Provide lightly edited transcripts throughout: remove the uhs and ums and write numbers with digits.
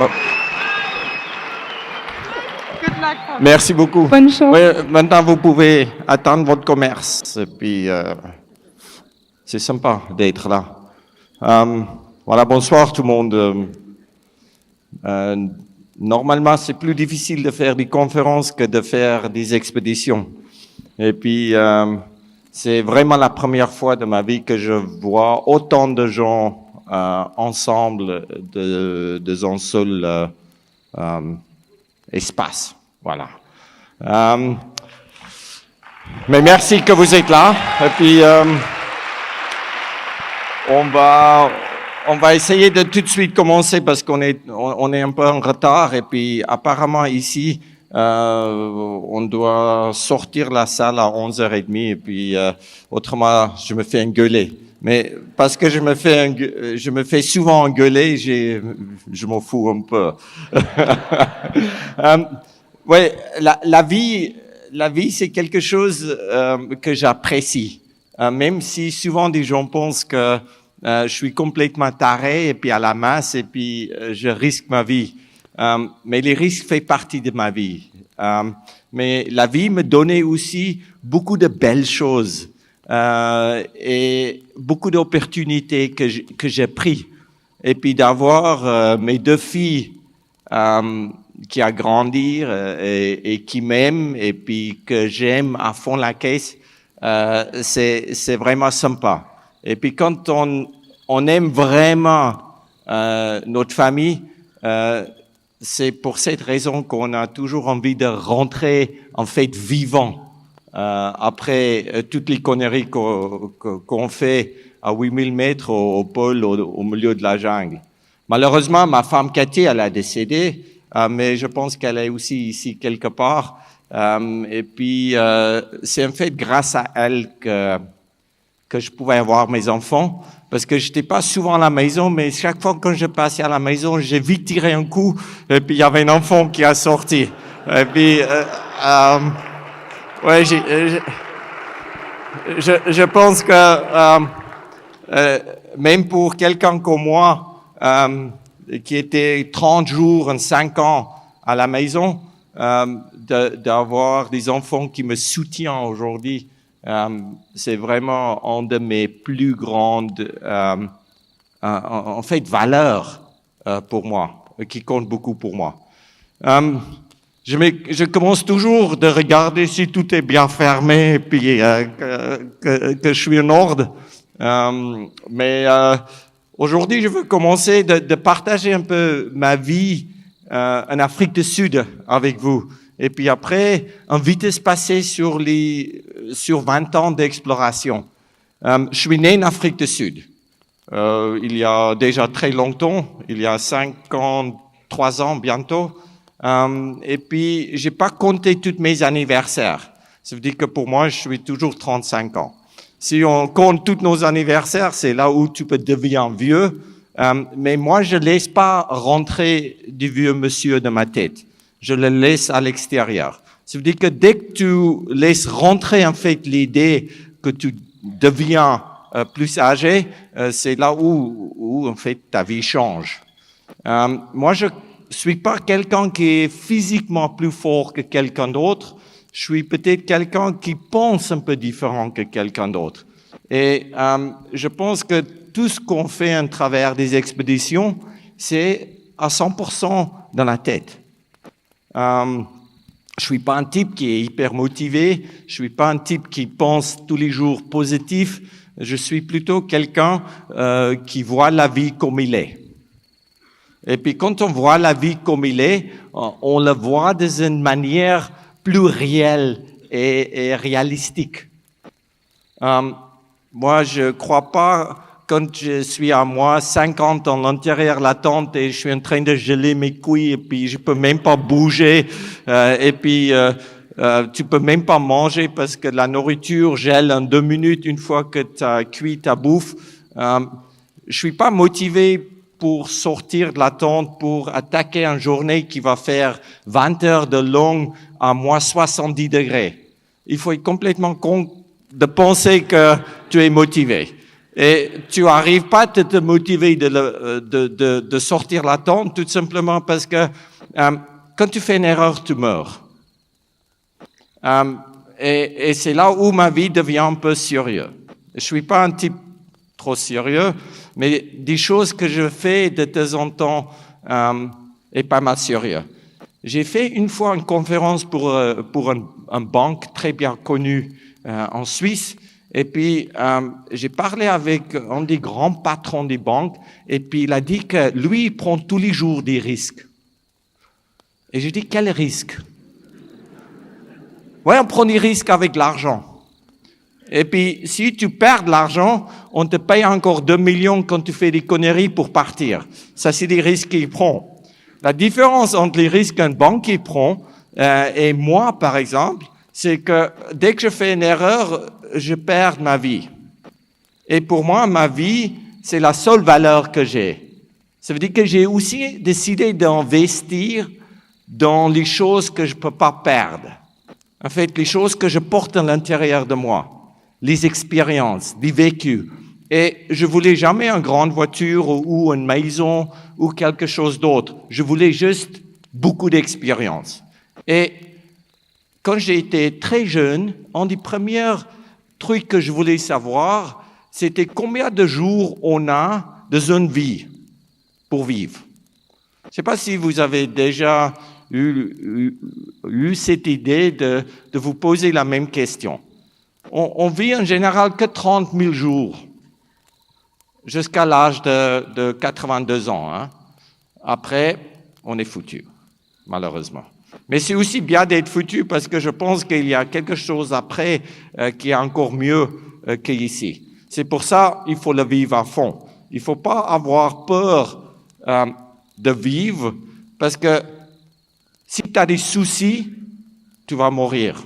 Oh, Good luck. merci beaucoup. Bonne chance. Oui, maintenant, vous pouvez attendre votre commerce. Et puis, c'est sympa d'être là. Voilà, bonsoir tout le monde. Normalement, c'est plus difficile de faire des conférences que de faire des expéditions. Et puis, c'est vraiment la première fois de ma vie que je vois autant de gens ensemble dans un seul espace. Voilà. Mais merci que vous êtes là. Et puis, on va essayer de tout de suite commencer parce qu'on est un peu en retard. Et puis, apparemment, ici, on doit sortir la salle à 11h30. Et puis, autrement, je me fais engueuler. Mais parce que je me fais souvent engueuler, je m'en fous un peu. Ouais, la vie, c'est quelque chose que j'apprécie. Même si souvent des gens pensent que je suis complètement taré et puis à la masse et puis je risque ma vie. Mais les risques font partie de ma vie. Mais la vie me donnait aussi beaucoup de belles choses et beaucoup d'opportunités que j'ai pris. Et puis d'avoir mes deux filles qui a grandi et qui m'aiment et puis que j'aime à fond la caisse, c'est vraiment sympa. Et puis quand on aime vraiment notre famille, c'est pour cette raison qu'on a toujours envie de rentrer en fait vivant après toutes les conneries qu'on fait à 8000 mètres au pôle, au milieu de la jungle. Malheureusement, ma femme Cathy, elle a décédé, mais je pense qu'elle est aussi ici quelque part. Et puis, c'est en fait grâce à elle que je pouvais avoir mes enfants, parce que j'étais pas souvent à la maison, mais chaque fois que je passais à la maison, j'ai vite tiré un coup, et puis il y avait un enfant qui a sorti. Et puis, ouais, je pense que même pour quelqu'un comme moi, qui était 30 jours, 5 ans à la maison, d'avoir des enfants qui me soutiennent aujourd'hui, c'est vraiment une de mes plus grandes, en fait, valeurs pour moi, qui compte beaucoup pour moi. Je commence toujours de regarder si tout est bien fermé et puis que je suis en ordre. Mais aujourd'hui, je veux commencer de partager un peu ma vie en Afrique du Sud avec vous. Et puis après, en vitesse passée sur 20 ans d'exploration. Je suis né en Afrique du Sud. Il y a déjà très longtemps, il y a 53 ans bientôt. Et puis, j'ai pas compté tous mes anniversaires. Ça veut dire que pour moi, je suis toujours 35 ans. Si on compte tous nos anniversaires, c'est là où tu peux devenir vieux. Mais moi, je laisse pas rentrer du vieux monsieur de ma tête. Je le laisse à l'extérieur. Ça veut dire que dès que tu laisses rentrer en fait l'idée que tu deviens plus âgé, c'est là où en fait ta vie change. Moi, je suis pas quelqu'un qui est physiquement plus fort que quelqu'un d'autre. Je suis peut-être quelqu'un qui pense un peu différent que quelqu'un d'autre. Et je pense que tout ce qu'on fait à travers des expéditions, c'est à 100% dans la tête. Je suis pas un type qui est hyper motivé. Je suis pas un type qui pense tous les jours positif. Je suis plutôt quelqu'un qui voit la vie comme il est. Et puis quand on voit la vie comme il est, on la voit d'une manière plus réelle et réalistique. Moi, je crois pas quand je suis à moi 50 en l'intérieur de la tente et je suis en train de geler mes couilles et puis je peux même pas bouger et puis tu peux même pas manger parce que la nourriture gèle en 2 minutes une fois que tu as cuit ta bouffe. Je suis pas motivé pour sortir de la tente, pour attaquer une journée qui va faire 20 heures de long à moins 70 degrés. Il faut être complètement con de penser que tu es motivé. Et tu n'arrives pas à te motiver de sortir la tente, tout simplement parce que quand tu fais une erreur, tu meurs. Et c'est là où ma vie devient un peu sérieuse. Je suis pas un type trop sérieux, mais des choses que je fais de temps en temps est pas mal sérieux. J'ai fait une fois une conférence pour un banque très bien connu en Suisse, et puis j'ai parlé avec un des grands patrons des banques, et puis il a dit que lui, il prend tous les jours des risques. Et j'ai dit, quel risque? Ouais, on prend des risques avec l'argent. Et puis, si tu perds de l'argent, on te paye encore 2 millions quand tu fais des conneries pour partir. Ça, c'est des risques qu'il prend. La différence entre les risques qu'un banquier prend et moi, par exemple, c'est que dès que je fais une erreur, je perds ma vie. Et pour moi, ma vie, c'est la seule valeur que j'ai. Ça veut dire que j'ai aussi décidé d'investir dans les choses que je ne peux pas perdre. En fait, les choses que je porte à l'intérieur de moi. Les expériences, les vécus. Et je voulais jamais une grande voiture ou une maison ou quelque chose d'autre. Je voulais juste beaucoup d'expérience. Et quand j'ai été très jeune, un des premiers trucs que je voulais savoir, c'était combien de jours on a dans une vie pour vivre. Je ne sais pas si vous avez déjà eu cette idée de vous poser la même question. On vit en général que 30 000 jours, jusqu'à l'âge de 82 ans. Hein. Après, on est foutu, malheureusement. Mais c'est aussi bien d'être foutu parce que je pense qu'il y a quelque chose après qui est encore mieux qu'ici. C'est pour ça qu'il faut le vivre à fond. Il ne faut pas avoir peur de vivre parce que si tu as des soucis, tu vas mourir.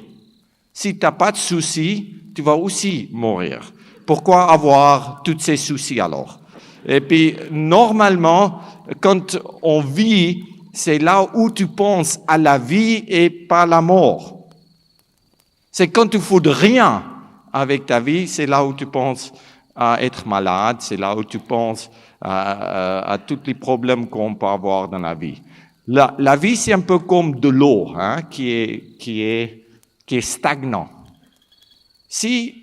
Si tu n'as pas de soucis, tu vas aussi mourir. Pourquoi avoir tous ces soucis alors? Et puis, normalement, quand on vit, c'est là où tu penses à la vie et pas à la mort. C'est quand tu fous de rien avec ta vie, c'est là où tu penses à être malade, c'est là où tu penses à tous les problèmes qu'on peut avoir dans la vie. La vie, c'est un peu comme de l'eau, hein, qui est stagnant. Si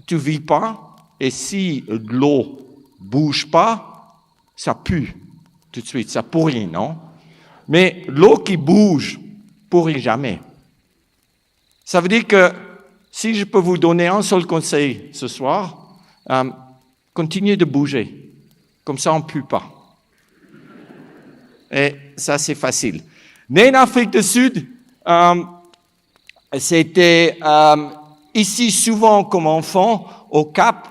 tu vis pas et si de l'eau bouge pas, ça pue tout de suite, ça pourrit, non? Mais l'eau qui bouge pourrit jamais. Ça veut dire que si je peux vous donner un seul conseil ce soir, continuez de bouger, comme ça on ne pue pas. Et ça c'est facile. Né en Afrique du Sud, c'était ici souvent comme enfant au Cap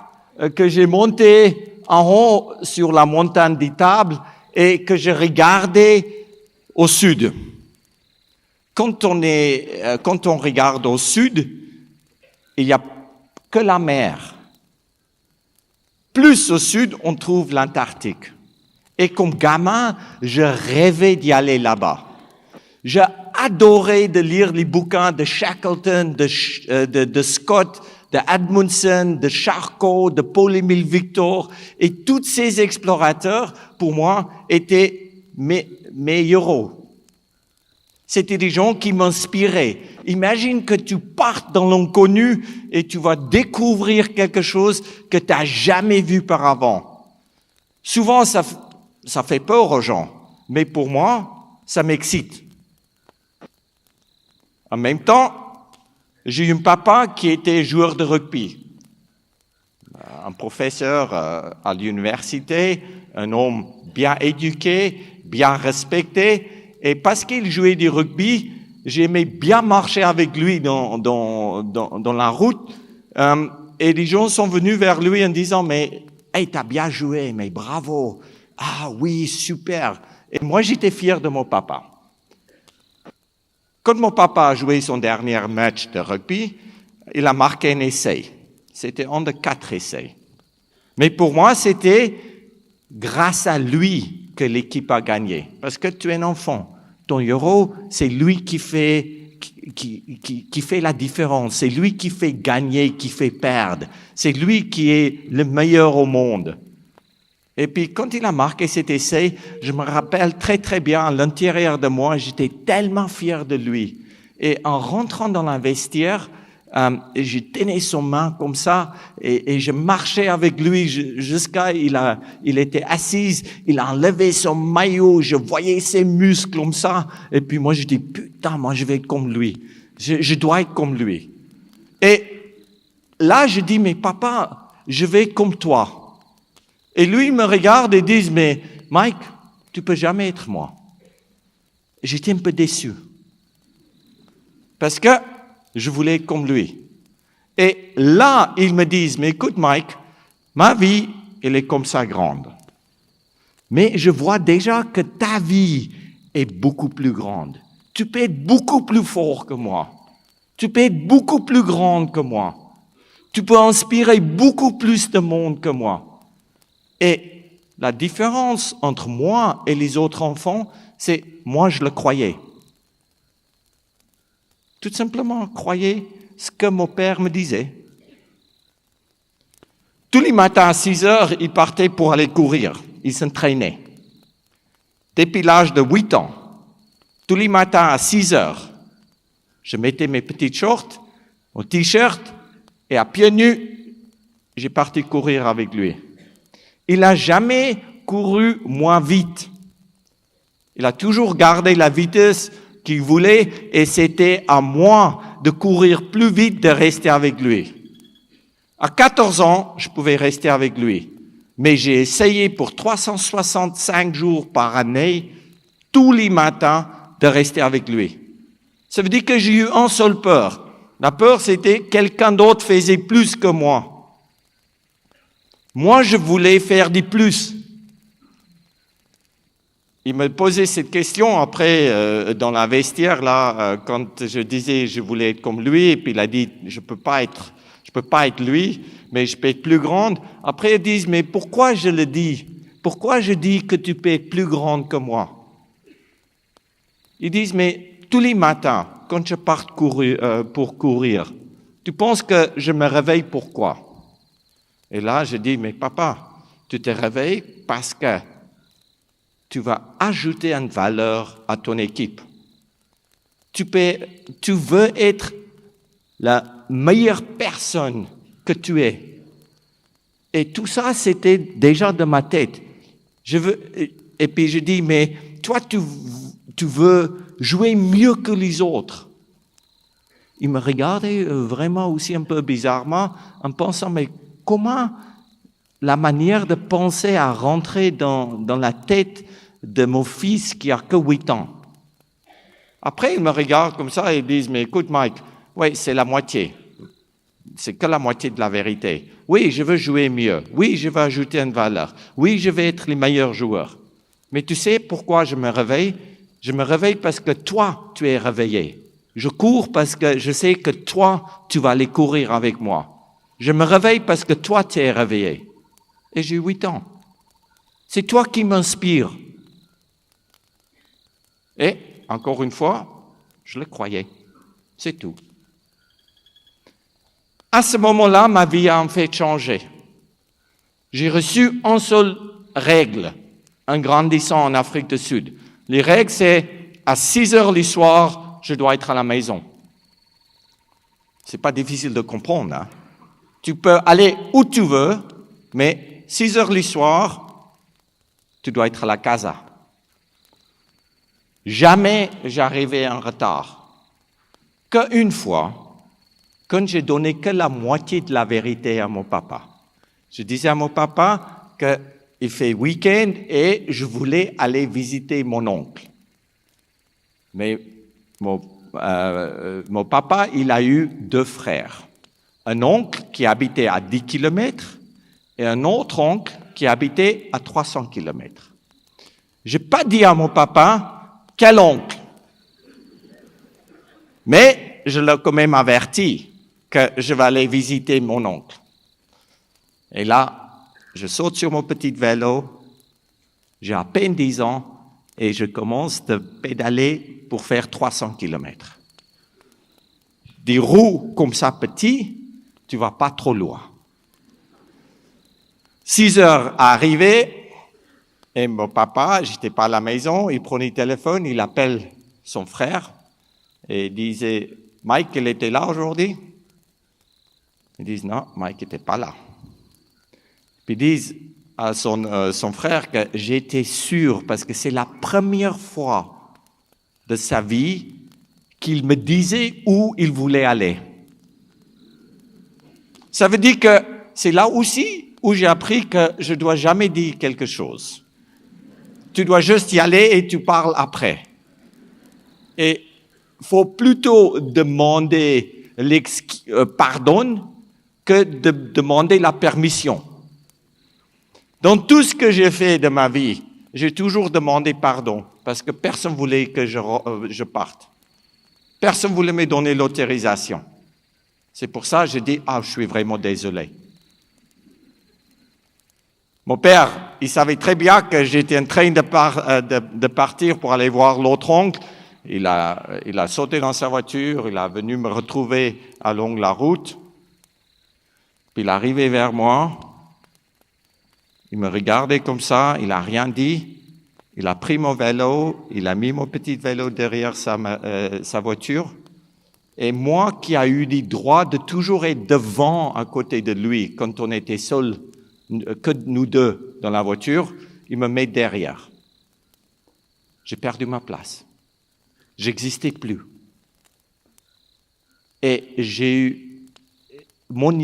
que j'ai monté en haut sur la montagne des Tables et que je regardais au sud. Quand on regarde au sud, il n'y a que la mer. Plus au sud, on trouve l'Antarctique. Et comme gamin, je rêvais d'y aller là-bas. J'ai adoré de lire les bouquins de Shackleton, de Scott, de Amundsen, de Charcot, de Paul-Émile Victor. Et tous ces explorateurs, pour moi, étaient mes héros. C'était des gens qui m'inspiraient. Imagine que tu partes dans l'inconnu et tu vas découvrir quelque chose que tu n'as jamais vu par avant. Souvent, ça fait peur aux gens, mais pour moi, ça m'excite. En même temps, j'ai eu un papa qui était joueur de rugby, un professeur à l'université, un homme bien éduqué, bien respecté, et parce qu'il jouait du rugby, j'aimais bien marcher avec lui dans la route, et les gens sont venus vers lui en disant « Mais, hey, t'as bien joué, mais bravo, ah oui, super ». Et moi, j'étais fier de mon papa. Quand mon papa a joué son dernier match de rugby, il a marqué un essai. C'était un de 4 essais. Mais pour moi, c'était grâce à lui que l'équipe a gagné. Parce que tu es un enfant. Ton héros, c'est lui qui fait qui fait la différence. C'est lui qui fait gagner, qui fait perdre. C'est lui qui est le meilleur au monde. Et puis, quand il a marqué cet essai, je me rappelle très, très bien, à l'intérieur de moi, j'étais tellement fier de lui. Et en rentrant dans le vestiaire, je tenais son main comme ça et je marchais avec lui jusqu'à il était assis, il a enlevé son maillot, je voyais ses muscles comme ça. Et puis moi, je dis, putain, moi, je vais être comme lui. Je dois être comme lui. Et là, je dis, mais papa, je vais être comme toi. Et lui, il me regarde et dit, mais Mike, tu peux jamais être moi. J'étais un peu déçu. Parce que je voulais être comme lui. Et là, ils me disent, mais écoute Mike, ma vie, elle est comme ça grande. Mais je vois déjà que ta vie est beaucoup plus grande. Tu peux être beaucoup plus fort que moi. Tu peux être beaucoup plus grande que moi. Tu peux inspirer beaucoup plus de monde que moi. Et la différence entre moi et les autres enfants, c'est moi je le croyais. Tout simplement, croyais ce que mon père me disait. Tous les matins à 6 heures, il partait pour aller courir. Il s'entraînait. Depuis l'âge de 8 ans, tous les matins à 6 heures, je mettais mes petites shorts, mon t-shirt, et à pieds nus, j'ai parti courir avec lui. Il n'a jamais couru moins vite. Il a toujours gardé la vitesse qu'il voulait et c'était à moi de courir plus vite, de rester avec lui. À 14 ans, je pouvais rester avec lui. Mais j'ai essayé pour 365 jours par année, tous les matins, de rester avec lui. Ça veut dire que j'ai eu une seule peur. La peur, c'était quelqu'un d'autre faisait plus que moi. Moi, je voulais faire du plus. Il me posait cette question après dans la vestiaire là, quand je disais je voulais être comme lui, et puis il a dit je peux pas être lui, mais je peux être plus grande. Après ils disent mais pourquoi je le dis? Pourquoi je dis que tu peux être plus grande que moi? Ils disent mais tous les matins quand je pars pour courir, tu penses que je me réveille pourquoi? Et là, je dis, mais papa, tu te réveilles parce que tu vas ajouter une valeur à ton équipe. Tu veux être la meilleure personne que tu es. Et tout ça, c'était déjà dans ma tête. Et puis je dis, mais toi, tu veux jouer mieux que les autres. Il me regardait vraiment aussi un peu bizarrement en pensant, mais comment la manière de penser a rentré dans la tête de mon fils qui a que 8 ans. Après, ils me regardent comme ça et ils disent, mais écoute Mike, oui, c'est la moitié. C'est que la moitié de la vérité. Oui, je veux jouer mieux. Oui, je veux ajouter une valeur. Oui, je veux être le meilleur joueur. Mais tu sais pourquoi je me réveille? Je me réveille parce que toi, tu es réveillé. Je cours parce que je sais que toi, tu vas aller courir avec moi. Je me réveille parce que toi, tu es réveillé. Et j'ai 8 ans. C'est toi qui m'inspires. Et, encore une fois, je le croyais. C'est tout. À ce moment-là, ma vie a en fait changé. J'ai reçu une seule règle en grandissant en Afrique du Sud. Les règles, c'est à 6 heures le soir, je dois être à la maison. C'est pas difficile de comprendre, hein? Tu peux aller où tu veux, mais 6 heures le soir, tu dois être à la casa. Jamais j'arrivais en retard. Qu'une fois, quand j'ai donné que la moitié de la vérité à mon papa. Je disais à mon papa qu'il fait week-end et je voulais aller visiter mon oncle. Mais mon papa, il a eu 2 frères. Un oncle qui habitait à 10 kilomètres et un autre oncle qui habitait à 300 kilomètres. Je n'ai pas dit à mon papa quel oncle, mais je l'ai quand même averti que je vais aller visiter mon oncle. Et là, je saute sur mon petit vélo, j'ai à peine 10 ans et je commence de pédaler pour faire 300 kilomètres. des roues comme ça petits, tu vas pas trop loin. 6 heures arrivé, et mon papa, j'étais pas à la maison, il prenait le téléphone, il appelle son frère et il disait, Mike, il était là aujourd'hui? Ils disent, non, Mike n'était pas là. Puis ils disent à son frère que j'étais sûr, parce que c'est la première fois de sa vie qu'il me disait où il voulait aller. Ça veut dire que c'est là aussi où j'ai appris que je dois jamais dire quelque chose. Tu dois juste y aller et tu parles après. Et il faut plutôt demander pardon que de demander la permission. Dans tout ce que j'ai fait de ma vie, j'ai toujours demandé pardon parce que personne ne voulait que je parte. Personne ne voulait me donner l'autorisation. C'est pour ça que je dis, je suis vraiment désolé. Mon père, il savait très bien que j'étais en train de partir pour aller voir l'autre oncle. Il a sauté dans sa voiture, il est venu me retrouver along la route. Puis il est arrivé vers moi. Il me regardait comme ça, il n'a rien dit. Il a pris mon vélo, il a mis mon petit vélo derrière sa voiture. Et moi qui ai eu le droit de toujours être devant à côté de lui quand on était seuls, que nous deux dans la voiture, il me met derrière. J'ai perdu ma place. J'existais plus. Et j'ai eu mon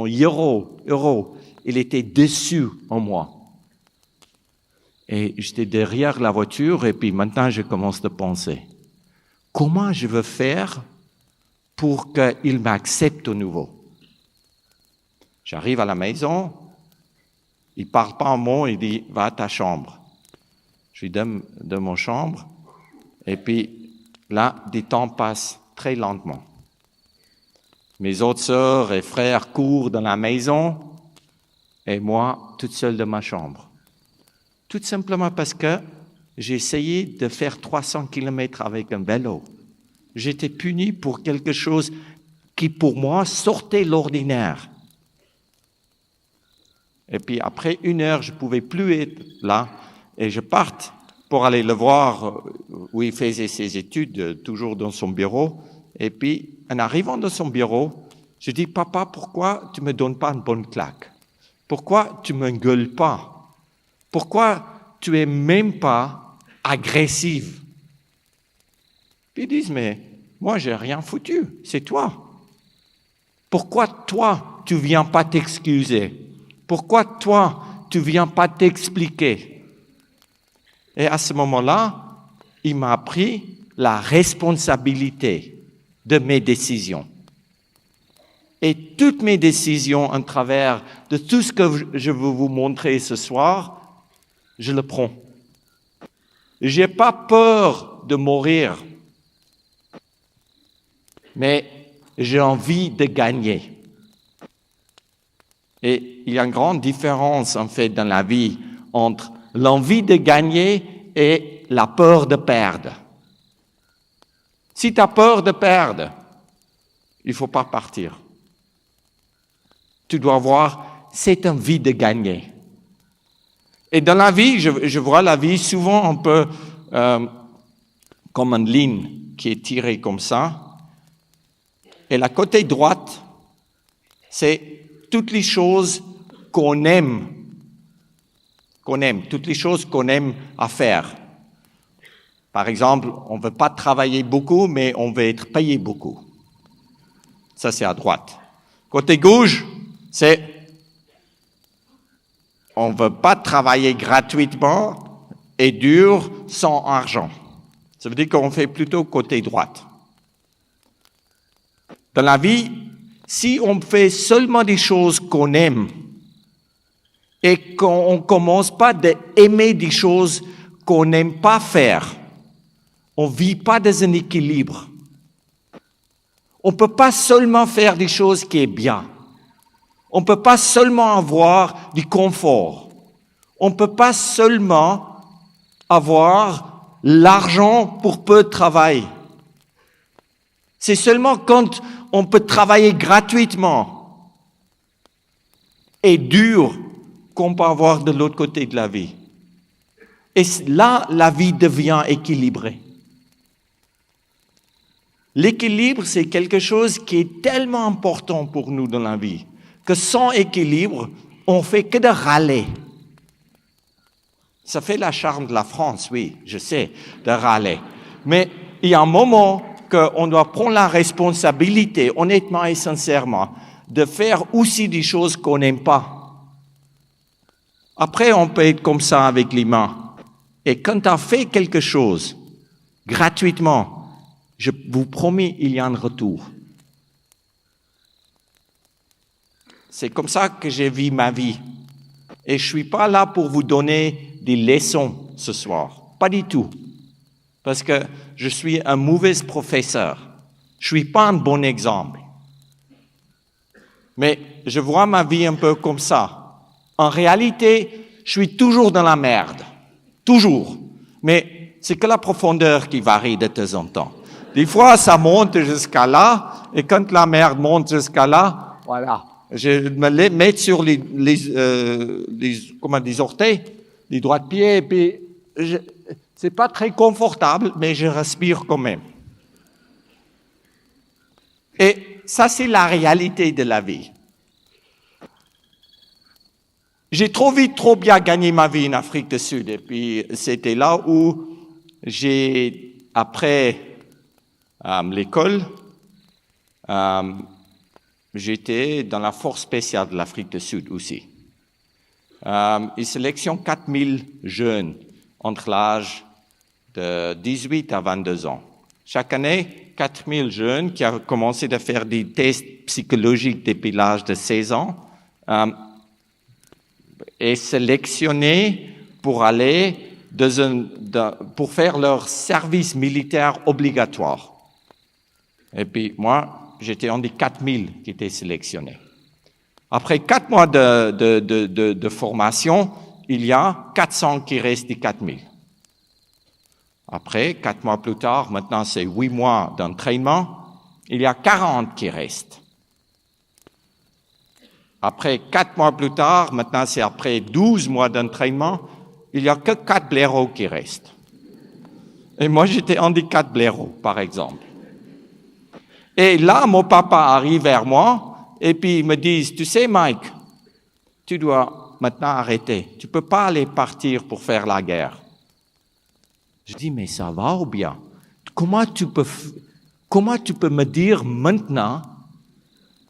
héros, il était déçu en moi. Et j'étais derrière la voiture et puis maintenant je commence à penser, comment je veux faire pour qu'il m'accepte au nouveau? J'arrive à la maison, il ne parle pas un mot, il dit, va à ta chambre. Je suis dans mon chambre, et puis là, des temps passent très lentement. Mes autres sœurs et frères courent dans la maison, et moi, toute seule dans ma chambre. Tout simplement parce que j'ai essayé de faire 300 km avec un vélo. J'étais puni pour quelque chose qui, pour moi, sortait l'ordinaire. Et puis après 1 heure, je ne pouvais plus être là et je parte pour aller le voir où il faisait ses études, toujours dans son bureau. Et puis, en arrivant dans son bureau, je dis, papa, pourquoi tu ne me donnes pas une bonne claque? Pourquoi tu ne m'engueules pas? Pourquoi tu n'es même pas agressive? Puis ils disent, mais moi, je n'ai rien foutu, c'est toi. Pourquoi toi, tu ne viens pas t'excuser? Pourquoi toi, tu ne viens pas t'expliquer? Et à ce moment-là, il m'a pris la responsabilité de mes décisions. Et toutes mes décisions, en travers de tout ce que je veux vous montrer ce soir, je le prends. Je n'ai pas peur de mourir, mais j'ai envie de gagner. Et il y a une grande différence, en fait, dans la vie entre l'envie de gagner et la peur de perdre. Si tu as peur de perdre, il ne faut pas partir. Tu dois avoir cette envie de gagner. Et dans la vie, je vois la vie souvent un peu comme une ligne qui est tirée comme ça. Et la côté droite, c'est toutes les choses qu'on aime, toutes les choses qu'on aime à faire. Par exemple, on ne veut pas travailler beaucoup, mais on veut être payé beaucoup. Ça, c'est à droite. Côté gauche, c'est on ne veut pas travailler gratuitement et dur sans argent. Ça veut dire qu'on fait plutôt côté droite. Dans la vie, si on fait seulement des choses qu'on aime et qu'on ne commence pas à aimer des choses qu'on n'aime pas faire, on ne vit pas dans un équilibre. On ne peut pas seulement faire des choses qui sont bien. On ne peut pas seulement avoir du confort. On ne peut pas seulement avoir l'argent pour peu de travail. C'est seulement quand on peut travailler gratuitement et dur qu'on peut avoir de l'autre côté de la vie. Et là, la vie devient équilibrée. L'équilibre, c'est quelque chose qui est tellement important pour nous dans la vie que sans équilibre, on fait que de râler. Ça fait la charme de la France, oui, je sais, de râler. Mais il y a un moment qu'on doit prendre la responsabilité, honnêtement et sincèrement, de faire aussi des choses qu'on n'aime pas. Après, on peut être comme ça avec les mains. Et quand tu as fait quelque chose gratuitement, je vous promets, il y a un retour. C'est comme ça que j'ai vu ma vie. Et je ne suis pas là pour vous donner des leçons ce soir. Pas du tout. Parce que je suis un mauvais professeur. Je ne suis pas un bon exemple. Mais je vois ma vie un peu comme ça. En réalité, je suis toujours dans la merde. Toujours. Mais c'est que la profondeur qui varie de temps en temps. Des fois, ça monte jusqu'à là, et quand la merde monte jusqu'à là, voilà. Je me mets sur les orteils, les doigts de pied, et puis c'est pas très confortable, mais je respire quand même. Et ça, c'est la réalité de la vie. J'ai trop vite, trop bien gagné ma vie en Afrique du Sud, et puis c'était là où après l'école, j'étais dans la force spéciale de l'Afrique du Sud aussi. Ils sélectionnent 4000 jeunes entre l'âge de 18 à 22 ans. Chaque année, 4000 jeunes qui ont commencé à faire des tests psychologiques depuis l'âge de 16 ans et sélectionnés pour aller pour faire leur service militaire obligatoire. Et puis moi, j'étais un des 4000 qui étaient sélectionnés. Après 4 mois de formation, il y a 400 qui restent des 4000. Après, 4 mois plus tard, maintenant c'est 8 mois d'entraînement, il y a 40 qui restent. Après 4 mois plus tard, maintenant c'est après 12 mois d'entraînement, il n'y a que 4 blaireaux qui restent. Et moi, j'étais un des 4 blaireaux, par exemple. Et là, mon papa arrive vers moi et puis il me dit, tu sais Mike, tu dois maintenant arrêter. Tu ne peux pas aller partir pour faire la guerre. Je dis, mais ça va ou bien? Comment tu peux me dire maintenant,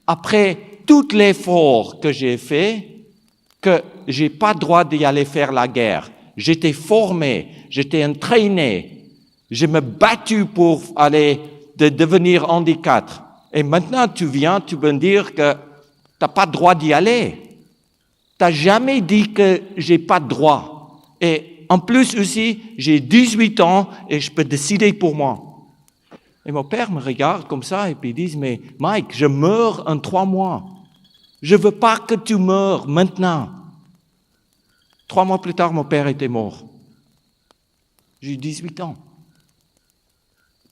après tout l'effort que j'ai fait, que j'ai pas droit d'y aller faire la guerre? J'étais formé, j'étais entraîné, je me battu pour aller de devenir handicap. Et maintenant, tu viens, tu veux me dire que tu n'as pas le droit d'y aller. Tu n'as jamais dit que j'ai pas de droit. Et en plus aussi, j'ai 18 ans et je peux décider pour moi. Et mon père me regarde comme ça et puis il dit, mais Mike, je meurs en 3 mois. Je veux pas que tu meurs maintenant. 3 mois plus tard, mon père était mort. J'ai 18 ans.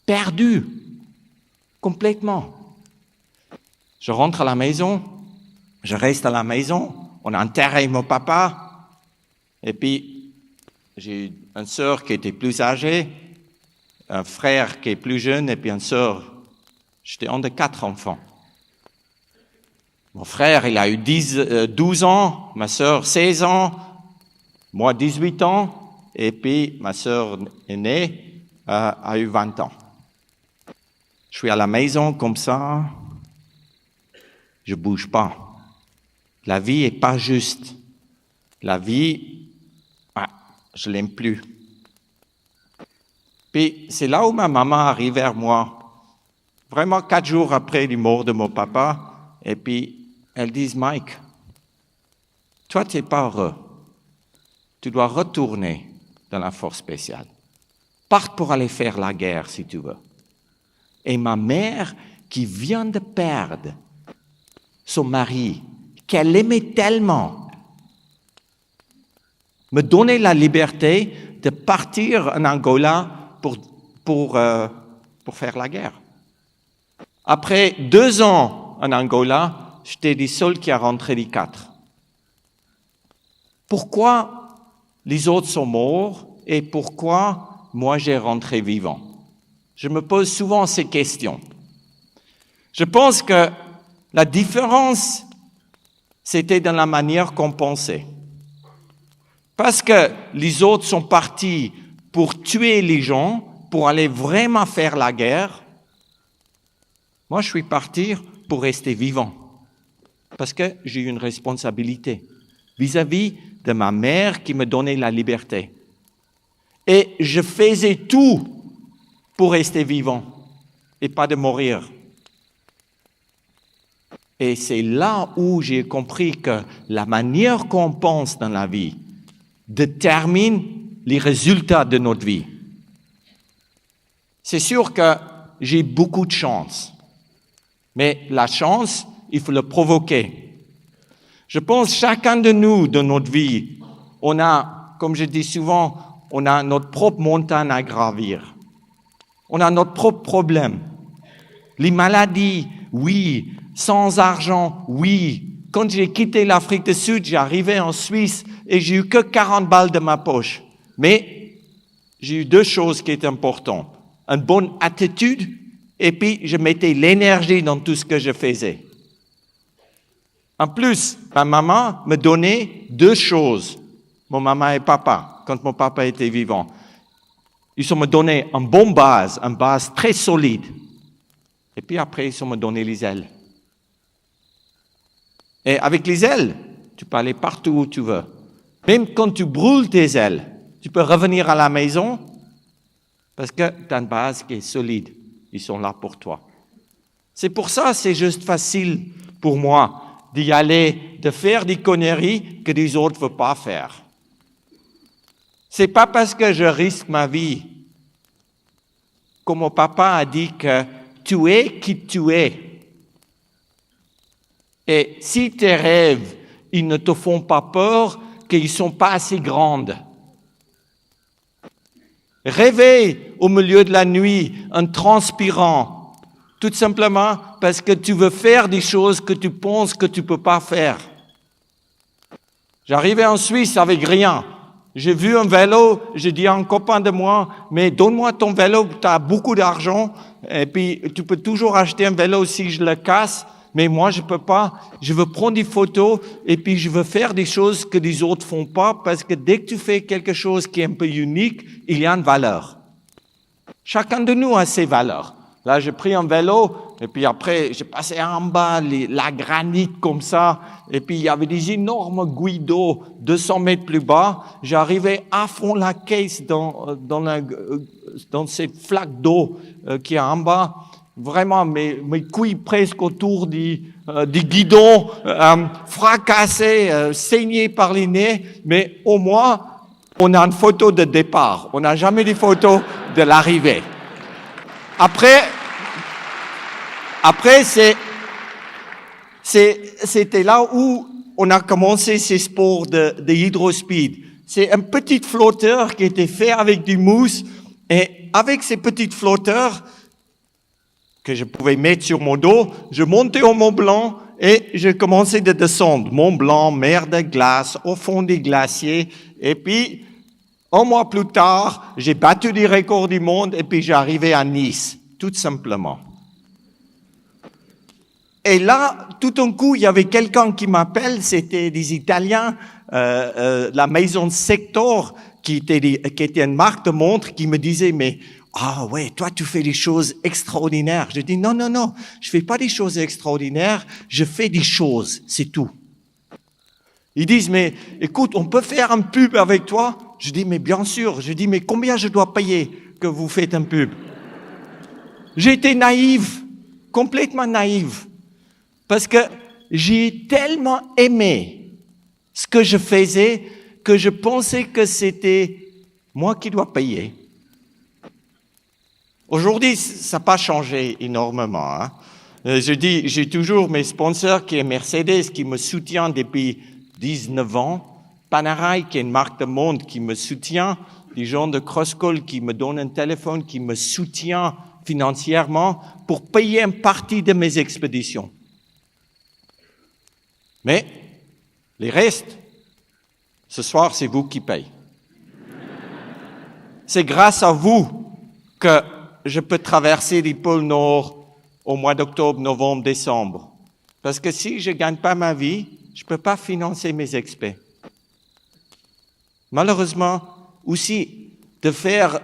Perdu. Complètement. Je rentre à la maison, je reste à la maison, on a enterré mon papa, et puis j'ai une sœur qui était plus âgée, un frère qui est plus jeune, et puis une sœur. J'étais un de 4 enfants. Mon frère, il a eu 12 ans, ma sœur 16 ans, moi 18 ans, et puis ma sœur aînée a eu 20 ans. Je suis à la maison comme ça, je bouge pas. La vie est pas juste. La vie, je l'aime plus. Puis c'est là où ma maman arrive vers moi, vraiment 4 jours après la mort de mon papa, et puis elle dit, Mike, toi tu n'es pas heureux. Tu dois retourner dans la force spéciale. Parte pour aller faire la guerre si tu veux. Et ma mère, qui vient de perdre son mari, qu'elle aimait tellement, me donnait la liberté de partir en Angola pour faire la guerre. Après 2 ans en Angola, j'étais le seul qui a rentré les 4. Pourquoi les autres sont morts et pourquoi moi j'ai rentré vivant? Je me pose souvent ces questions. Je pense que la différence, c'était dans la manière qu'on pensait. Parce que les autres sont partis pour tuer les gens, pour aller vraiment faire la guerre. Moi, je suis parti pour rester vivant. Parce que j'ai une responsabilité vis-à-vis de ma mère qui me donnait la liberté. Et je faisais tout pour rester vivant et pas de mourir. Et c'est là où j'ai compris que la manière qu'on pense dans la vie détermine les résultats de notre vie. C'est sûr que j'ai beaucoup de chance, mais la chance, il faut le provoquer. Je pense chacun de nous, dans notre vie, on a, comme je dis souvent, on a notre propre montagne à gravir. On a notre propre problème. Les maladies, oui. Sans argent, oui. Quand j'ai quitté l'Afrique du Sud, j'arrivais en Suisse et j'ai eu que 40 balles de ma poche. Mais j'ai eu 2 choses qui étaient importantes. Une bonne attitude et puis je mettais l'énergie dans tout ce que je faisais. En plus, ma maman me donnait 2 choses. Mon maman et papa, quand mon papa était vivant. Ils ont me donné une bonne base, une base très solide. Et puis après, ils ont me donné les ailes. Et avec les ailes, tu peux aller partout où tu veux. Même quand tu brûles tes ailes, tu peux revenir à la maison parce que tu as une base qui est solide. Ils sont là pour toi. C'est pour ça que c'est juste facile pour moi d'y aller, de faire des conneries que les autres ne veulent pas faire. C'est pas parce que je risque ma vie. Comme mon papa a dit que tu es qui tu es. Et si tes rêves, ils ne te font pas peur, qu'ils ne sont pas assez grands. Rêver au milieu de la nuit en transpirant, tout simplement parce que tu veux faire des choses que tu penses que tu ne peux pas faire. J'arrivais en Suisse avec rien. J'ai vu un vélo, j'ai dit à un copain de moi, mais donne-moi ton vélo, tu as beaucoup d'argent, et puis tu peux toujours acheter un vélo si je le casse. Mais moi, je peux pas. Je veux prendre des photos et puis je veux faire des choses que les autres font pas parce que dès que tu fais quelque chose qui est un peu unique, il y a une valeur. Chacun de nous a ses valeurs. Là, j'ai pris un vélo et puis après, j'ai passé en bas la granit comme ça et puis il y avait des énormes gouilles d'eau 200 mètres plus bas. J'arrivais à fond la caisse dans cette flaque d'eau qui est en bas. Vraiment, mes couilles presque autour du guidon, fracassées, saignées par les nez, mais au moins, on a une photo de départ. On n'a jamais des photos de l'arrivée. Après, c'était là où on a commencé ces sports de hydrospeed. C'est un petit flotteur qui était fait avec du mousse, et avec ces petits flotteurs, que je pouvais mettre sur mon dos, je montais au Mont Blanc et je commençais de descendre. Mont Blanc, mer de glace, au fond des glaciers. Et puis, un mois plus tard, j'ai battu des records du monde et puis j'arrivais à Nice, tout simplement. Et là, tout d'un coup, il y avait quelqu'un qui m'appelle, c'était des Italiens, la maison Sector, qui était une marque de montres, qui me disait, mais ah ouais, toi tu fais des choses extraordinaires. Je dis non, je fais pas des choses extraordinaires, je fais des choses, c'est tout. Ils disent, mais écoute, on peut faire un pub avec toi? Je dis, mais bien sûr. Je dis, mais combien je dois payer que vous faites un pub? J'étais naïve, complètement naïve, parce que j'ai tellement aimé ce que je faisais que je pensais que c'était moi qui dois payer. Aujourd'hui, ça n'a pas changé énormément. Hein. Je dis, j'ai toujours mes sponsors qui est Mercedes, qui me soutient depuis 19 ans. Panerai, qui est une marque de montre qui me soutient. Des gens de Crosscall qui me donnent un téléphone, qui me soutient financièrement pour payer une partie de mes expéditions. Mais les restes, ce soir, c'est vous qui payez. C'est grâce à vous que je peux traverser les pôles Nord au mois d'octobre, novembre, décembre. Parce que si je ne gagne pas ma vie, je ne peux pas financer mes expés. Malheureusement, aussi, de faire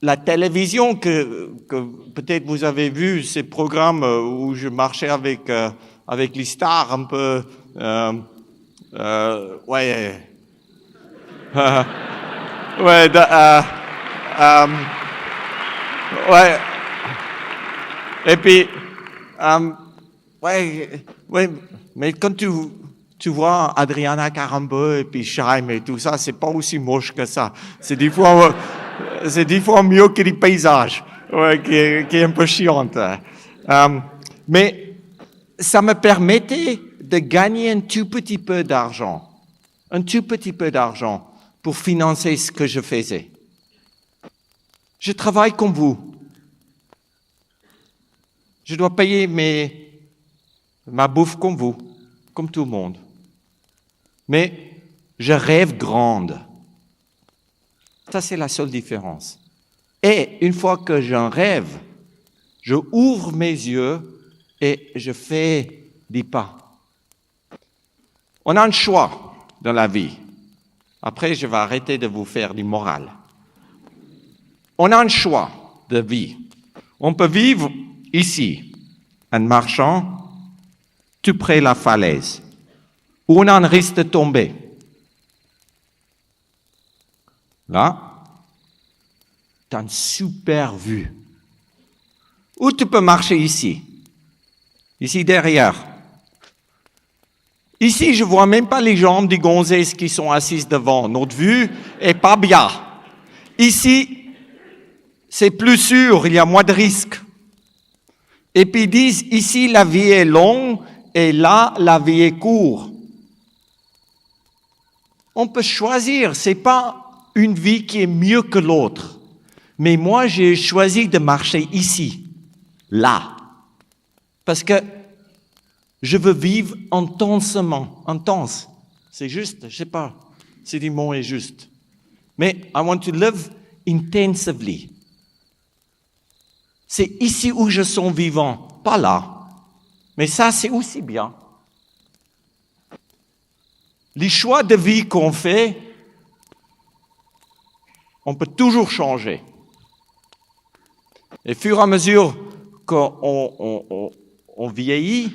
la télévision que peut-être vous avez vu, ces programmes où je marchais avec les stars un peu, ouais, ouais, et puis, ouais, mais quand tu vois Adriana Carambeu et puis Chaim et tout ça, c'est pas aussi moche que ça. C'est 10 fois mieux que les paysages, ouais, qui est un peu chiante. Mais ça me permettait de gagner un tout petit peu d'argent pour financer ce que je faisais. Je travaille comme vous. Je dois payer ma bouffe comme vous, comme tout le monde. Mais je rêve grande. Ça, c'est la seule différence. Et une fois que j'en rêve, je ouvre mes yeux et je fais des pas. On a un choix dans la vie. Après, je vais arrêter de vous faire du moral. On a un choix de vie. On peut vivre ici, en marchant tout près de la falaise, où on a un risque de tomber. Là, tu as une super vue. Ou tu peux marcher ici derrière. Ici, je vois même pas les jambes des gonzesses qui sont assises devant. Notre vue est pas bien. Ici, c'est plus sûr, il y a moins de risques. Et puis ils disent, ici, la vie est longue et là, la vie est courte. On peut choisir, c'est pas une vie qui est mieux que l'autre. Mais moi, j'ai choisi de marcher ici, là. Parce que je veux vivre intensement. Intense. C'est juste, je sais pas si le mot est juste. Mais I want to live intensively. C'est ici où je sens vivant, pas là. Mais ça, c'est aussi bien. Les choix de vie qu'on fait, on peut toujours changer. Et au fur et à mesure qu'on vieillit,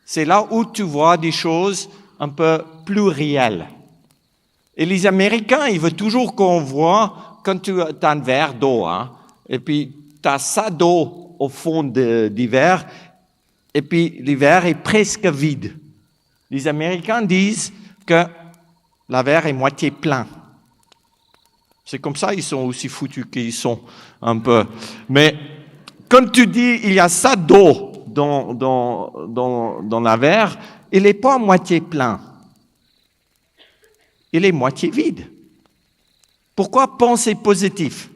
c'est là où tu vois des choses un peu plus réelles. Et les Américains, ils veulent toujours qu'on voit, quand tu as un verre d'eau, hein, et puis tu as ça d'eau au fond du verre, et puis le verre est presque vide. Les Américains disent que le verre est moitié plein. C'est comme ça, ils sont aussi foutus qu'ils sont un peu. Mais quand tu dis il y a ça d'eau dans la verre, il n'est pas moitié plein. Il est moitié vide. Pourquoi penser positif?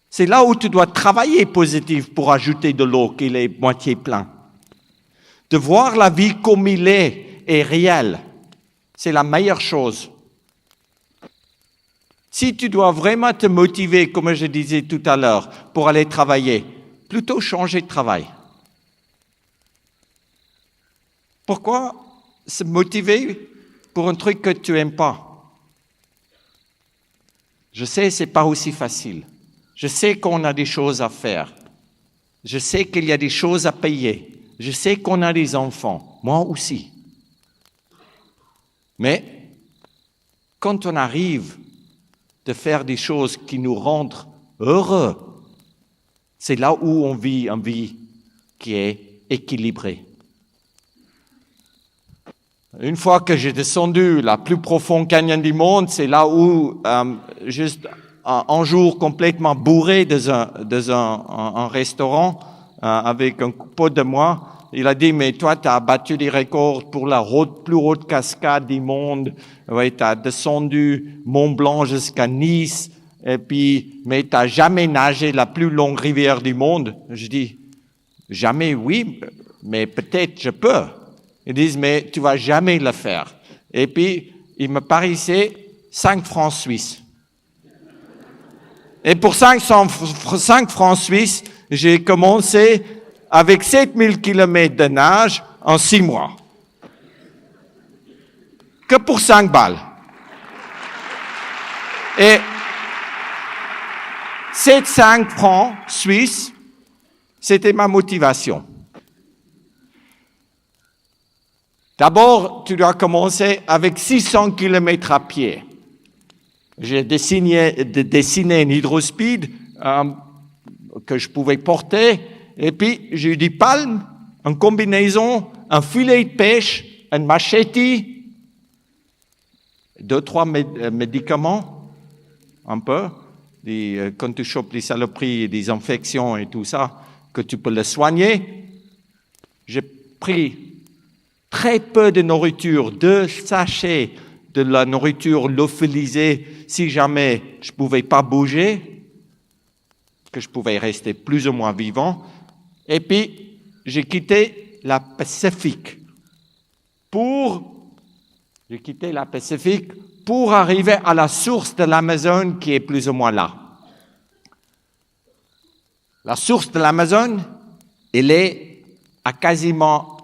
C'est là où tu dois travailler positif pour ajouter de l'eau qu'il est moitié plein. De voir la vie comme il est et réel, c'est la meilleure chose. Si tu dois vraiment te motiver, comme je disais tout à l'heure, pour aller travailler, plutôt changer de travail. Pourquoi se motiver pour un truc que tu n'aimes pas? Je sais, ce n'est pas aussi facile. Je sais qu'on a des choses à faire. Je sais qu'il y a des choses à payer. Je sais qu'on a des enfants. Moi aussi. Mais quand on arrive de faire des choses qui nous rendent heureux, c'est là où on vit une vie qui est équilibrée. Une fois que j'ai descendu la plus profonde canyon du monde, c'est là où, juste un jour complètement bourré dans un restaurant avec un pote de moi, il a dit, mais toi, tu as battu des records pour la plus haute cascade du monde. Ouais, tu as descendu Mont Blanc jusqu'à Nice. Et puis, mais t'as jamais nagé la plus longue rivière du monde? Je dis, jamais, oui, mais peut-être je peux. Ils disent, mais tu vas jamais le faire. Et puis, il me paraissait 5 francs suisses. Et pour 5 francs suisses, j'ai commencé avec 7000 kilomètres de nage en 6 mois. Que pour 5 balles. Et ces 5 francs suisses, c'était ma motivation. D'abord, tu dois commencer avec 600 kilomètres à pied. J'ai dessiné une hydrospeed que je pouvais porter, et puis j'ai eu des palmes, une combinaison, un filet de pêche, une machette, 2-3 médicaments, un peu, quand tu chopes des saloperies, des infections et tout ça, que tu peux le soigner. J'ai pris très peu de nourriture, 2 sachets de la nourriture lyophilisée, si jamais je ne pouvais pas bouger, que je pouvais rester plus ou moins vivant. Et puis, j'ai quitté la Pacifique pour arriver à la source de l'Amazone qui est plus ou moins là. La source de l'Amazone, elle est à quasiment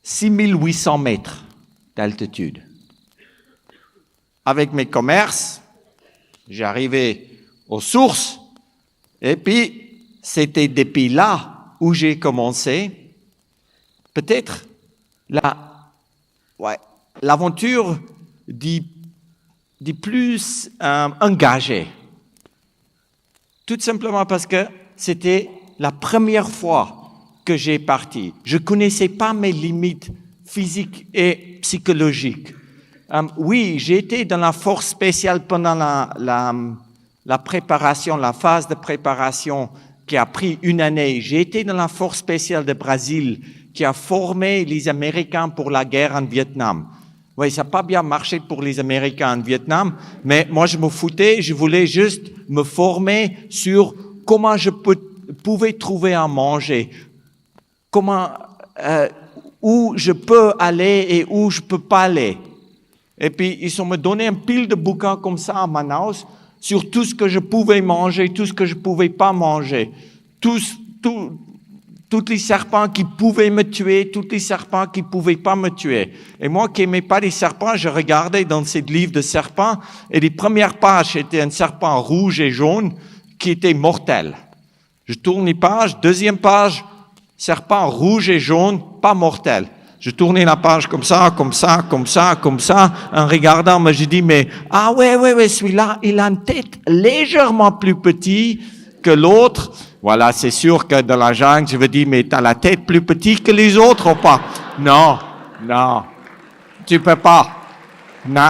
6800 mètres d'altitude. Avec mes commerces, j'arrivais aux sources, et puis c'était depuis là où j'ai commencé, peut-être l'aventure du plus engagée. Tout simplement parce que c'était la première fois que j'ai parti. Je ne connaissais pas mes limites physiques et psychologiques. Oui, j'ai été dans la force spéciale pendant la préparation, la phase de préparation qui a pris 1 année. J'ai été dans la force spéciale de Brésil qui a formé les Américains pour la guerre en Vietnam. Oui, ça n'a pas bien marché pour les Américains en Vietnam, mais moi je me foutais, je voulais juste me former sur comment je pouvais trouver à manger, où je peux aller et où je peux pas aller. Et puis, ils ont me donné un pile de bouquins comme ça à Manaus sur tout ce que je pouvais manger, tout ce que je pouvais pas manger. Tous les serpents qui pouvaient me tuer, tous les serpents qui pouvaient pas me tuer. Et moi qui aimais pas les serpents, je regardais dans ces livres de serpents et les premières pages, c'était un serpent rouge et jaune qui était mortel. Je tourne les pages, 2e page, serpent rouge et jaune, pas mortel. Je tournais la page comme ça, en regardant, mais j'ai dit, mais, ouais, celui-là, il a une tête légèrement plus petite que l'autre. Voilà, c'est sûr que dans la jungle, je veux dire, mais t'as la tête plus petite que les autres ou pas? Non, tu peux pas. Non,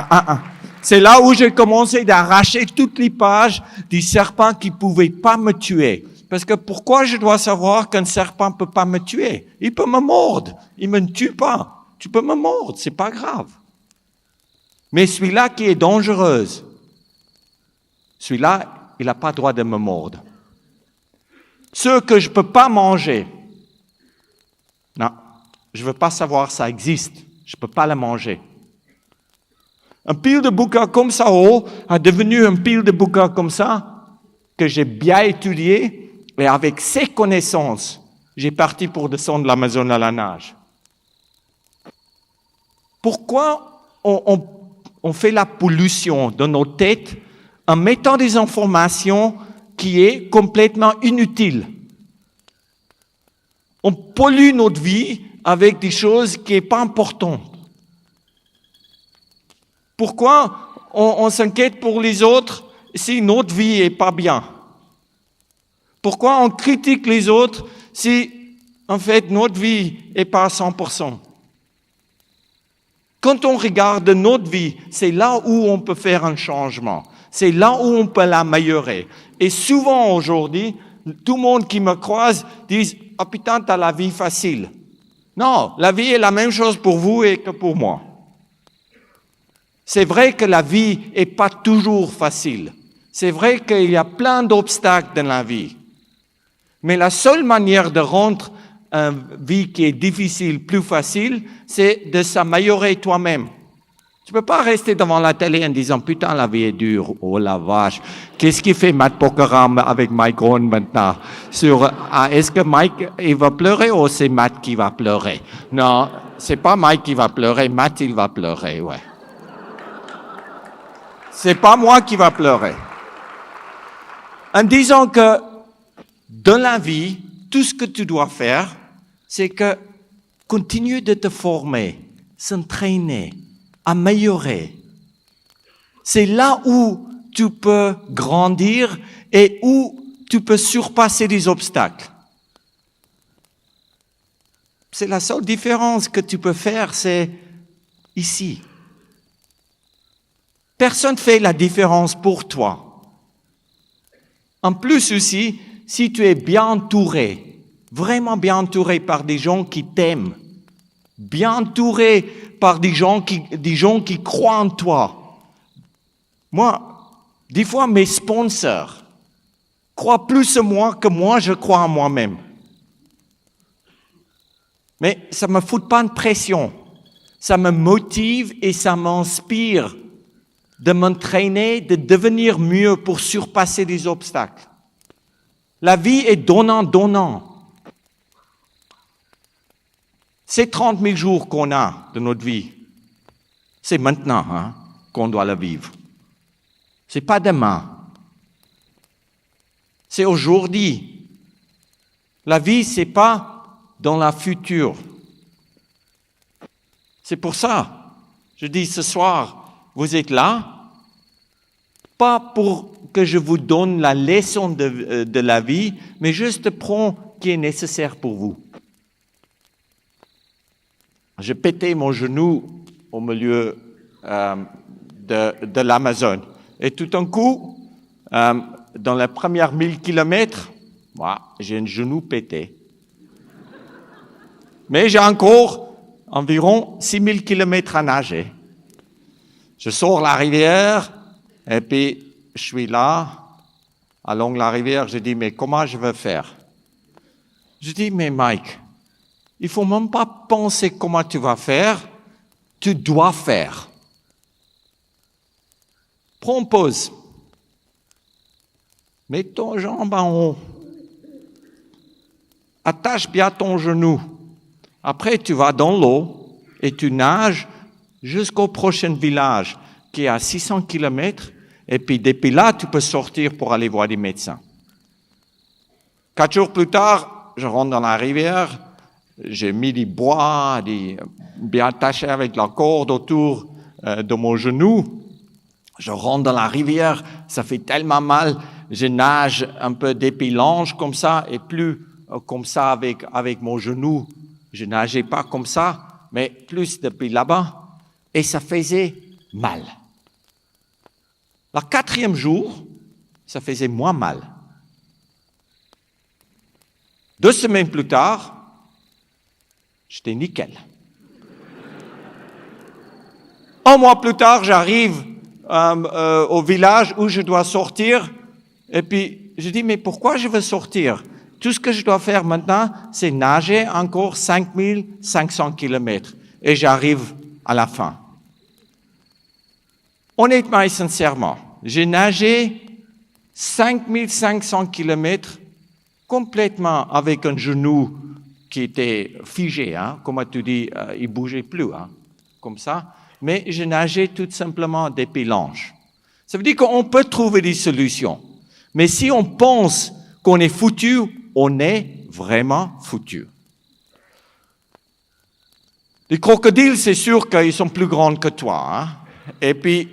C'est là où j'ai commencé d'arracher toutes les pages des serpents qui pouvaient pas me tuer. Parce que pourquoi je dois savoir qu'un serpent peut pas me tuer? Il peut me mordre. Il me tue pas. Tu peux me mordre, c'est pas grave. Mais celui-là qui est dangereux, celui-là, il n'a pas le droit de me mordre. Ceux que je peux pas manger, non, je veux pas savoir ça existe. Je peux pas le manger. Un pile de bouquins comme ça a devenu un pile de bouquins comme ça que j'ai bien étudié. Et avec ces connaissances, j'ai parti pour descendre l'Amazone à la nage. Pourquoi on fait la pollution dans nos têtes en mettant des informations qui est complètement inutiles? On pollue notre vie avec des choses qui n'est pas importantes. Pourquoi on s'inquiète pour les autres si notre vie n'est pas bien? Pourquoi on critique les autres si, en fait, notre vie n'est pas à 100%? Quand on regarde notre vie, c'est là où on peut faire un changement. C'est là où on peut l'améliorer. Et souvent aujourd'hui, tout le monde qui me croise dit « Ah putain, t'as la vie facile ». Non, la vie est la même chose pour vous et que pour moi. C'est vrai que la vie n'est pas toujours facile. C'est vrai qu'il y a plein d'obstacles dans la vie. Mais la seule manière de rendre une vie qui est difficile plus facile, c'est de s'améliorer toi-même. Tu peux pas rester devant la télé en disant « Putain, la vie est dure, oh la vache, qu'est-ce qu'il fait Matt Pokora avec Mike Rohn maintenant ?» Est-ce que Mike il va pleurer ou c'est Matt qui va pleurer? Non, c'est pas Mike qui va pleurer, Matt il va pleurer, ouais. C'est pas moi qui va pleurer. En disant que dans la vie, tout ce que tu dois faire, c'est que continue de te former, s'entraîner, améliorer. C'est là où tu peux grandir et où tu peux surpasser les obstacles. C'est la seule différence que tu peux faire, c'est ici. Personne ne fait la différence pour toi. En plus aussi, si tu es bien entouré, vraiment bien entouré par des gens qui t'aiment, bien entouré par des gens qui croient en toi. Moi, des fois, mes sponsors croient plus en moi que moi, je crois en moi-même. Mais ça ne me fout pas de pression. Ça me motive et ça m'inspire de m'entraîner, de devenir mieux pour surpasser les obstacles. La vie est donnant. Ces 30 000 jours qu'on a de notre vie, c'est maintenant qu'on doit la vivre. C'est pas demain. C'est aujourd'hui. La vie, c'est pas dans la future. C'est pour ça, je dis ce soir, vous êtes là, pas pour que je vous donne la leçon de la vie, mais juste prendre ce qui est nécessaire pour vous. J'ai pété mon genou au milieu de l'Amazon. Et tout d'un coup, dans les premières 1000 kilomètres, j'ai un genou pété. Mais j'ai encore environ 6000 kilomètres à nager. Je sors la rivière, et puis je suis là, along la rivière, je dis, mais comment je vais faire? Je dis, mais Mike, il faut même pas penser comment tu vas faire, tu dois faire. Prends pause. Mets ton jambe en haut. Attache bien ton genou. Après, tu vas dans l'eau et tu nages jusqu'au prochain village qui est à 600 kilomètres. Et puis, depuis là, tu peux sortir pour aller voir des médecins. 4 jours plus tard, je rentre dans la rivière. J'ai mis du bois, bien attaché avec la corde autour de mon genou. Je rentre dans la rivière, ça fait tellement mal. Je nage un peu d'épilange comme ça, et plus comme ça avec mon genou. Je nageais pas comme ça, mais plus depuis là-bas. Et ça faisait mal. Le 4e jour, ça faisait moins mal. 2 semaines plus tard, j'étais nickel. 1 mois plus tard, j'arrive au village où je dois sortir. Et puis, je dis, mais pourquoi je veux sortir? Tout ce que je dois faire maintenant, c'est nager encore 5500 kilomètres. Et j'arrive à la fin. Honnêtement et sincèrement, j'ai nagé 5500 kilomètres complètement avec un genou qui était figé, comme tu dis, il ne bougeait plus, comme ça. Mais je nageais tout simplement depuis l'ange. Ça veut dire qu'on peut trouver des solutions. Mais si on pense qu'on est foutu, on est vraiment foutu. Les crocodiles, c'est sûr qu'ils sont plus grands que toi. Et puis,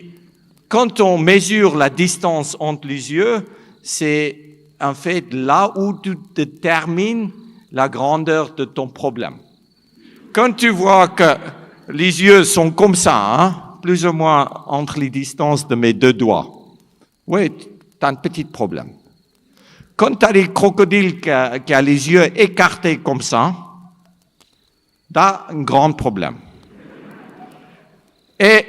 quand on mesure la distance entre les yeux, c'est en fait là où tu détermines la grandeur de ton problème. Quand tu vois que les yeux sont comme ça, plus ou moins entre les distances de mes 2 doigts, oui, tu as un petit problème. Quand tu as des crocodiles qui ont les yeux écartés comme ça, tu as un grand problème. Et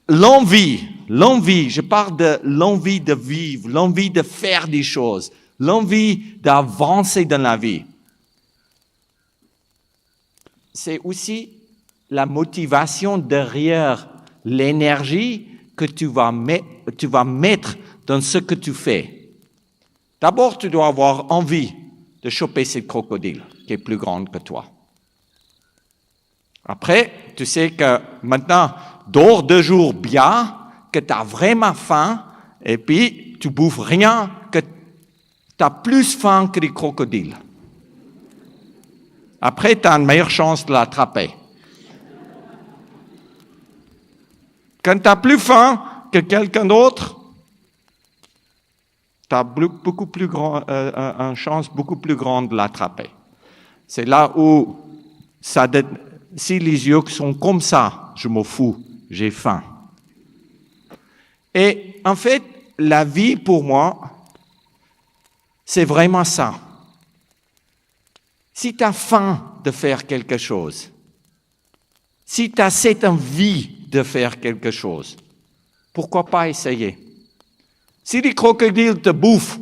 l'envie L'envie, je parle de l'envie de vivre, l'envie de faire des choses, l'envie d'avancer dans la vie. C'est aussi la motivation derrière l'énergie que tu vas mettre dans ce que tu fais. D'abord, tu dois avoir envie de choper cette crocodile qui est plus grande que toi. Après, tu sais que maintenant, dors 2 jours bien, que tu as vraiment faim, et puis tu bouffes rien, que tu as plus faim que les crocodiles. Après, tu as une meilleure chance de l'attraper. Quand tu as plus faim que quelqu'un d'autre, tu as une chance beaucoup plus grande de l'attraper. C'est là où, si les yeux sont comme ça, je m'en fous, j'ai faim. Et en fait, la vie pour moi, c'est vraiment ça. Si tu as faim de faire quelque chose, si tu as cette envie de faire quelque chose, pourquoi pas essayer? Si les crocodiles te bouffent,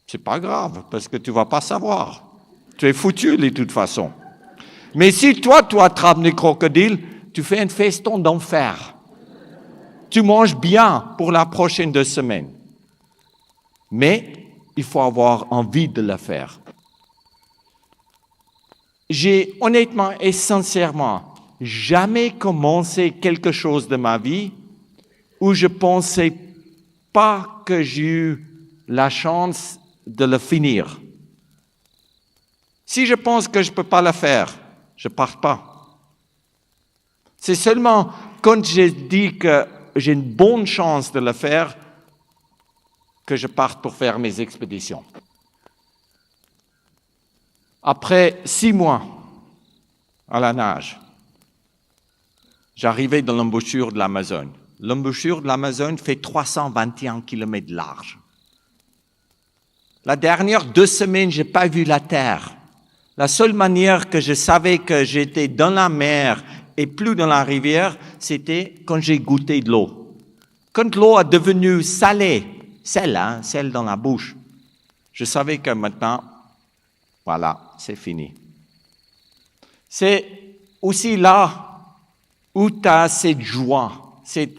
c'est pas grave, parce que tu vas pas savoir. Tu es foutu de toute façon. Mais si toi, tu attrapes les crocodiles, tu fais un feston d'enfer. Tu manges bien pour la prochaine 2 semaines. Mais il faut avoir envie de le faire. J'ai honnêtement et sincèrement jamais commencé quelque chose de ma vie où je pensais pas que j'ai eu la chance de le finir. Si je pense que je peux pas le faire, je pars pas. C'est seulement quand j'ai dit que j'ai une bonne chance de le faire que je parte pour faire mes expéditions. Après 6 mois à la nage, j'arrivais dans l'embouchure de l'Amazone. L'embouchure de l'Amazone fait 321 km de large. La dernière 2 semaines, je n'ai pas vu la terre. La seule manière que je savais que j'étais dans la mer et plus dans la rivière, c'était quand j'ai goûté de l'eau. Quand l'eau est devenue salée, sel dans la bouche, je savais que maintenant, voilà, c'est fini. C'est aussi là où tu as cette joie, cet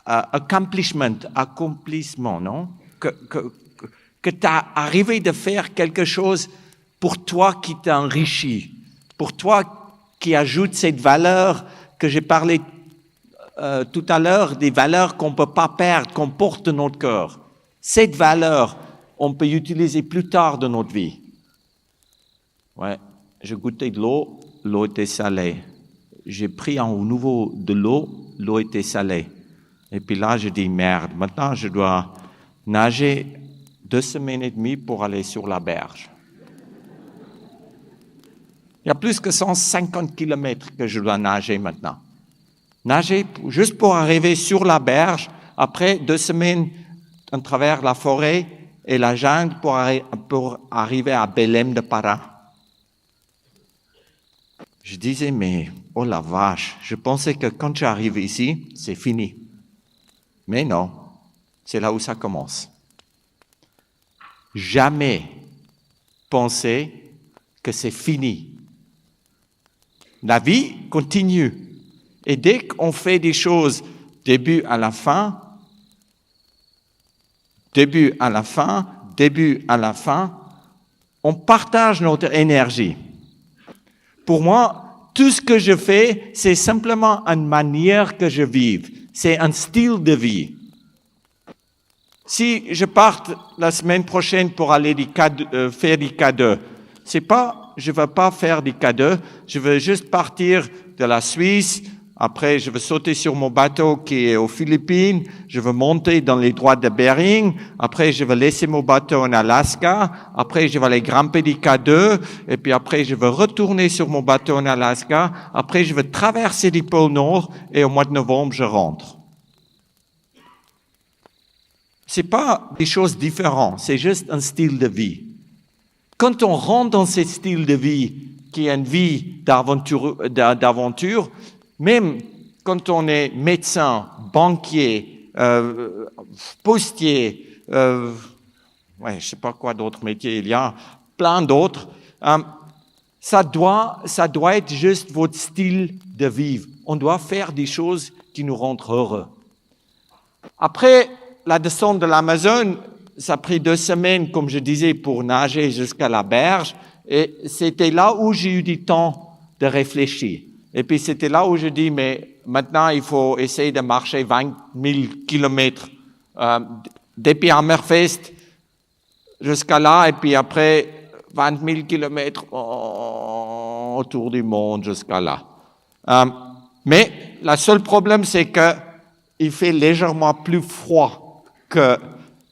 accomplissement, non? Que tu as arrivé de faire quelque chose pour toi qui t'enrichit, pour toi qui ajoute cette valeur que j'ai parlé tout à l'heure, des valeurs qu'on ne peut pas perdre, qu'on porte dans notre cœur. Cette valeur, on peut l'utiliser plus tard dans notre vie. Ouais, j'ai goûté de l'eau, l'eau était salée. J'ai pris en nouveau de l'eau était salée. Et puis là, je dis merde, maintenant je dois nager 2 semaines et demie pour aller sur la berge. Il y a plus que 150 kilomètres que je dois nager maintenant. Nager juste pour arriver sur la berge, après 2 semaines à travers la forêt et la jungle pour arriver à Belém de Pará. Je disais, mais oh la vache, je pensais que quand j'arrive ici, c'est fini. Mais non, c'est là où ça commence. Jamais penser que c'est fini. La vie continue. Et dès qu'on fait des choses début à la fin, on partage notre énergie. Pour moi, tout ce que je fais, c'est simplement une manière que je vive. C'est un style de vie. Si je parte la semaine prochaine pour aller faire des cadeaux, je ne veux pas faire des cadeaux, je veux juste partir de la Suisse. Après, je veux sauter sur mon bateau qui est aux Philippines. Je veux monter dans les droites de Bering. Après, je veux laisser mon bateau en Alaska. Après, je vais aller grimper des K2. Et puis après, je veux retourner sur mon bateau en Alaska. Après, je veux traverser les pôles Nord. Et au mois de novembre, je rentre. C'est pas des choses différentes. C'est juste un style de vie. Quand on rentre dans ce style de vie, qui est une vie d'aventure, même quand on est médecin, banquier, postier, je sais pas quoi d'autres métiers il y a, plein d'autres, ça doit être juste votre style de vivre. On doit faire des choses qui nous rendent heureux. Après la descente de l'Amazone, ça a pris 2 semaines, comme je disais, pour nager jusqu'à la berge. Et c'était là où j'ai eu du temps de réfléchir. Et puis c'était là où je dis, mais maintenant il faut essayer de marcher 20 000 kilomètres depuis Hammerfest jusqu'à là, et puis après 20 000 kilomètres autour du monde jusqu'à là. Mais le seul problème, c'est que il fait légèrement plus froid que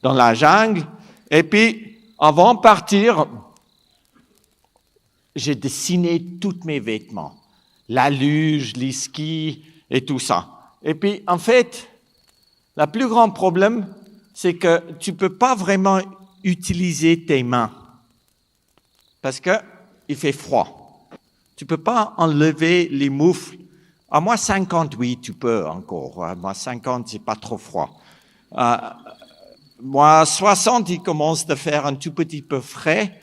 dans la jungle. Et puis, avant de partir, j'ai dessiné tous mes vêtements, la luge, les skis et tout ça. Et puis, en fait, le plus grand problème, c'est que tu peux pas vraiment utiliser tes mains parce que il fait froid. Tu peux pas enlever les moufles. À moins 50, oui, tu peux encore. À moins 50, c'est pas trop froid. Moins 60, il commence à faire un tout petit peu frais.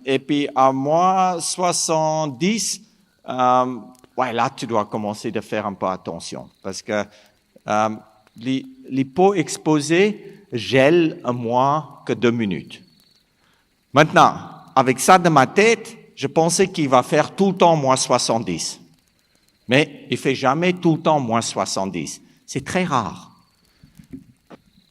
Et puis à moins 70, là, tu dois commencer à faire un peu attention. Parce que les peaux exposées gèlent à moins que 2 minutes. Maintenant, avec ça dans ma tête, je pensais qu'il va faire tout le temps moins 70. Mais il fait jamais tout le temps moins 70. C'est très rare.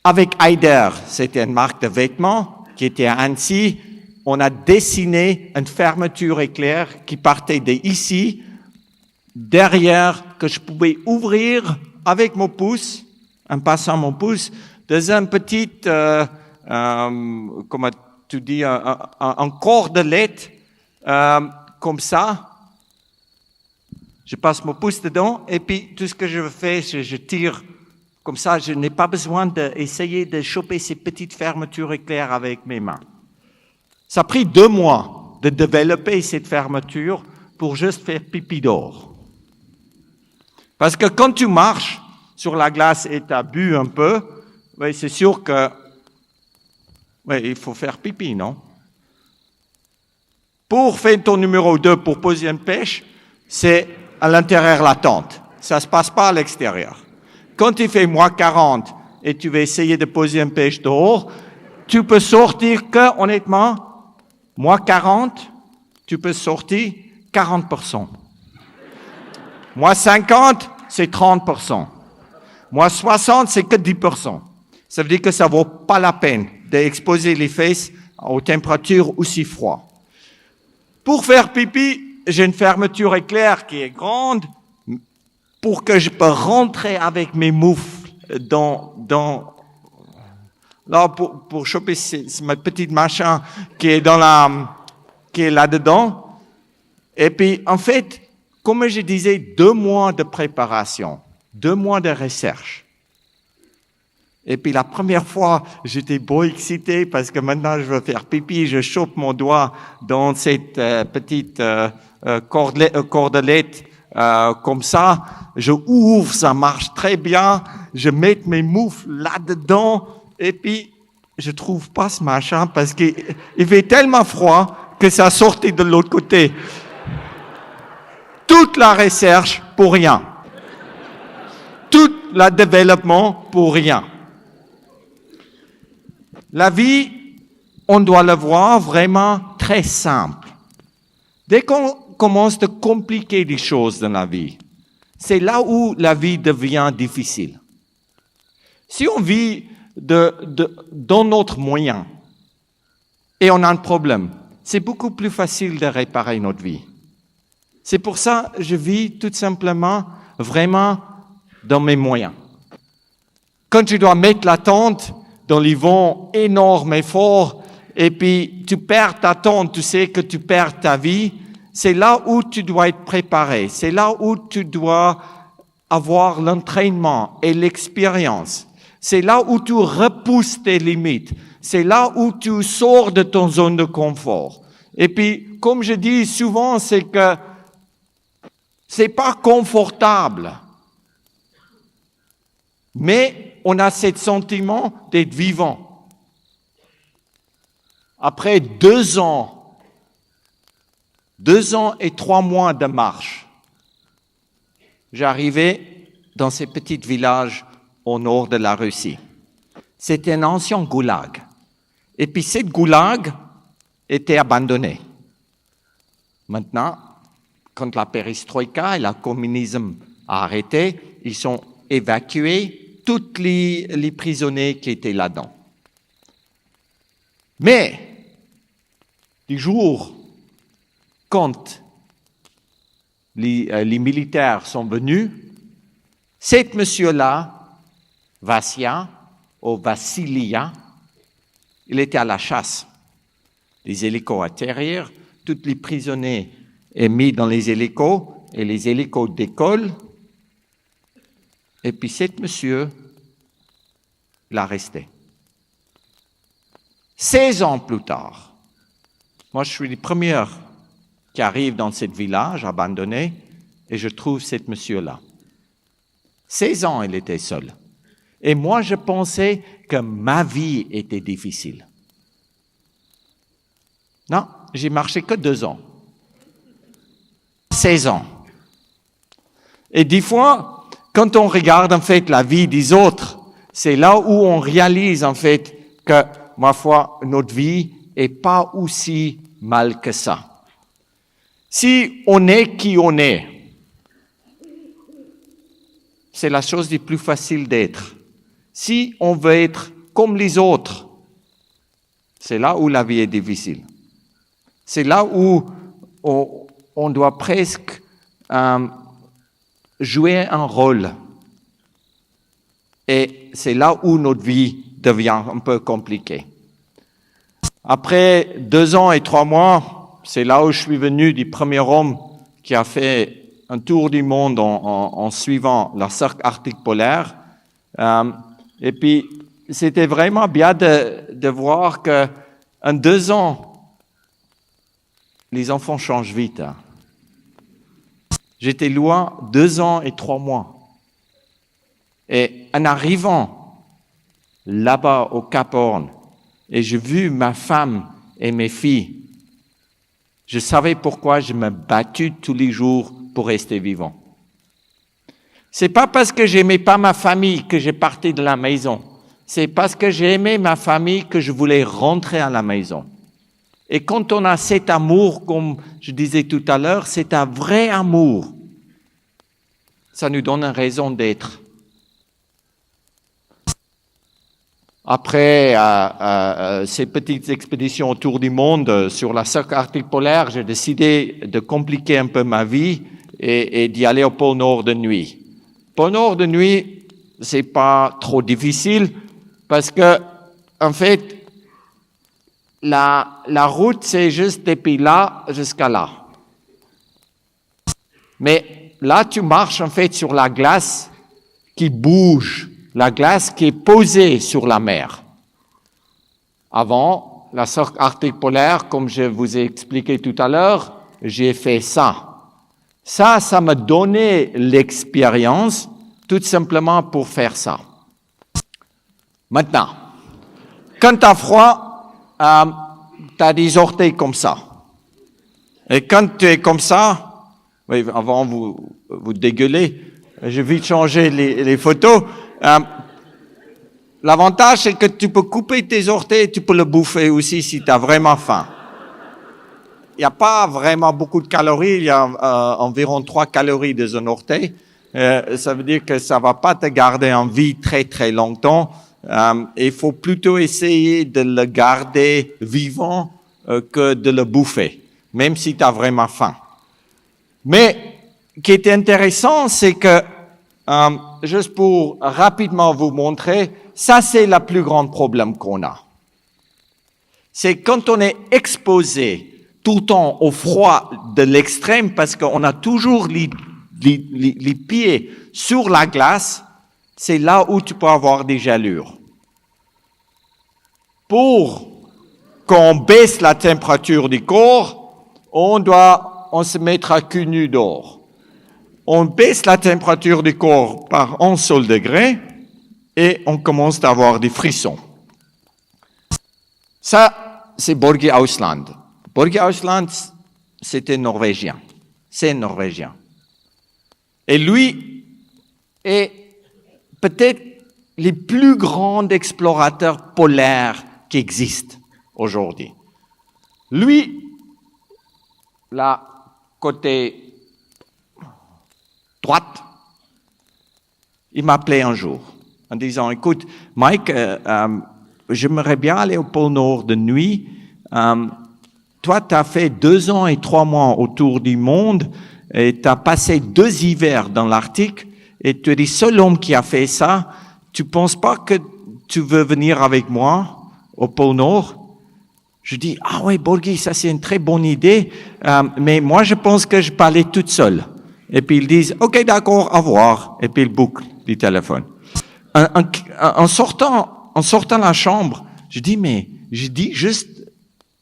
Avec Haider, c'était une marque de vêtements qui était à Annecy. On a dessiné une fermeture éclair qui partait d'ici, derrière, que je pouvais ouvrir avec mon pouce, en passant mon pouce, dans un petit, comment tu dis, un cordelette, comme ça. Je passe mon pouce dedans et puis tout ce que je fais, je tire comme ça. Je n'ai pas besoin d'essayer de choper ces petites fermetures éclairs avec mes mains. Ça a pris 2 mois de développer cette fermeture pour juste faire pipi dehors. Parce que quand tu marches sur la glace et tu as bu un peu, c'est sûr que il faut faire pipi, non? Pour faire ton numéro 2, pour poser une pêche, c'est à l'intérieur de la tente. Ça ne se passe pas à l'extérieur. Quand il fait moins 40 et tu vas essayer de poser une pêche dehors, tu peux sortir que, honnêtement, moins 40, tu peux sortir 40%. Moins 50, c'est 30%. Moins 60, c'est que 10%. Ça veut dire que ça ne vaut pas la peine d'exposer les fesses aux températures aussi froides. Pour faire pipi, j'ai une fermeture éclair qui est grande pour que je peux rentrer avec mes moufles là pour choper ma petite machin qui est qui est là-dedans. Et puis, en fait, comme je disais, 2 mois de préparation, 2 mois de recherche. Et puis la première fois, j'étais beau excité parce que maintenant je veux faire pipi, je chope mon doigt dans cette petite cordelette comme ça, je ouvre, ça marche très bien, je mets mes moufles là-dedans et puis je trouve pas ce machin parce qu'il fait tellement froid que ça sortait de l'autre côté. Toute la recherche pour rien. Tout le développement pour rien. La vie, on doit le voir vraiment très simple. Dès qu'on commence à compliquer les choses dans la vie, c'est là où la vie devient difficile. Si on vit dans notre moyen et on a un problème, c'est beaucoup plus facile de réparer notre vie. C'est pour ça que je vis tout simplement vraiment dans mes moyens. Quand tu dois mettre la tente dans les vents énormes et forts, et puis tu perds ta tente, tu sais que tu perds ta vie, c'est là où tu dois être préparé, c'est là où tu dois avoir l'entraînement et l'expérience. C'est là où tu repousses tes limites, c'est là où tu sors de ton zone de confort. Et puis, comme je dis souvent, c'est que c'est pas confortable mais on a ce sentiment d'être vivant. Après 2 ans et 3 mois de marche, j'arrivais dans ce petit village au nord de la Russie. C'était un ancien goulag. Et puis cette goulag était abandonnée. Maintenant, quand la perestroïka et le communisme a arrêté, ils ont évacué tous les prisonniers qui étaient là-dedans. Mais, du jour, quand les militaires sont venus, cet monsieur-là, Vassia, ou Vassilia, il était à la chasse. Les hélicos atterrirent, tous les prisonniers sont mis dans les hélicos, et les hélicos décollent. Et puis cet monsieur l'a resté. 16 ans plus tard, moi je suis le premier qui arrive dans ce village abandonné, et je trouve cet monsieur-là. 16 ans, il était seul. Et moi, je pensais que ma vie était difficile. Non, j'ai marché que 2 ans. 16 ans. Et des fois, quand on regarde en fait la vie des autres, c'est là où on réalise en fait que, ma foi, notre vie est pas aussi mal que ça. Si on est qui on est, c'est la chose la plus facile d'être. Si on veut être comme les autres, c'est là où la vie est difficile. C'est là où on doit presque jouer un rôle. Et c'est là où notre vie devient un peu compliquée. Après 2 ans et 3 mois, c'est là où je suis venu du premier homme qui a fait un tour du monde en suivant le cercle arctique polaire. Et puis, c'était vraiment bien de voir qu'en 2 ans, les enfants changent vite. J'étais loin 2 ans et 3 mois. Et en arrivant là-bas au Cap Horn, et j'ai vu ma femme et mes filles, je savais pourquoi je me battais tous les jours pour rester vivant. C'est pas parce que j'aimais pas ma famille que j'ai parti de la maison. C'est parce que j'aimais ma famille que je voulais rentrer à la maison. Et quand on a cet amour, comme je disais tout à l'heure, c'est un vrai amour. Ça nous donne une raison d'être. Après ces petites expéditions autour du monde sur la cercle arctique polaire, j'ai décidé de compliquer un peu ma vie et d'y aller au pôle Nord de nuit. Pôle Nord de nuit, c'est pas trop difficile parce que, en fait, la route, c'est juste depuis là jusqu'à là. Mais là, tu marches en fait sur la glace qui bouge, la glace qui est posée sur la mer. Avant, la cercle arctique polaire, comme je vous ai expliqué tout à l'heure, j'ai fait ça. Ça m'a donné l'expérience, tout simplement pour faire ça. Maintenant, quand tu as froid, tu as des orteils comme ça. Et quand tu es comme ça, oui, avant vous dégueulez, j'ai vite changé les photos. L'avantage, c'est que tu peux couper tes orteils et tu peux le bouffer aussi si tu as vraiment faim. Il n'y a pas vraiment beaucoup de calories, il y a environ 3 calories dans un orteil. Ça veut dire que ça ne va pas te garder en vie très très longtemps. Il faut plutôt essayer de le garder vivant que de le bouffer, même si tu as vraiment faim. Mais ce qui est intéressant, c'est que, juste pour rapidement vous montrer, ça c'est le plus grand problème qu'on a. C'est quand on est exposé tout le temps au froid de l'extrême, parce qu'on a toujours les pieds sur la glace, c'est là où tu peux avoir des gelures. Pour qu'on baisse la température du corps, on se mettra cul nu dehors. On baisse la température du corps par 1 seul degré, et on commence à avoir des frissons. Ça, c'est Børge Ousland. Børge Ousland, c'était norvégien. C'est norvégien. Et lui est peut-être le plus grand explorateur polaire qui existe aujourd'hui. Lui, là, côté droite, il m'appelait un jour en disant, écoute, Mike, j'aimerais bien aller au pôle Nord de nuit. Toi, tu as fait 2 ans et 3 mois autour du monde et tu as passé 2 hivers dans l'Arctique et tu es le seul homme qui a fait ça. Tu penses pas que tu veux venir avec moi au pôle Nord? Je dis, ah ouais, Børge, ça c'est une très bonne idée, mais moi je pense que je peux aller toute seule. Et puis ils disent, ok, d'accord, au revoir. Et puis ils bouclent du téléphone. En sortant de la chambre, je dis juste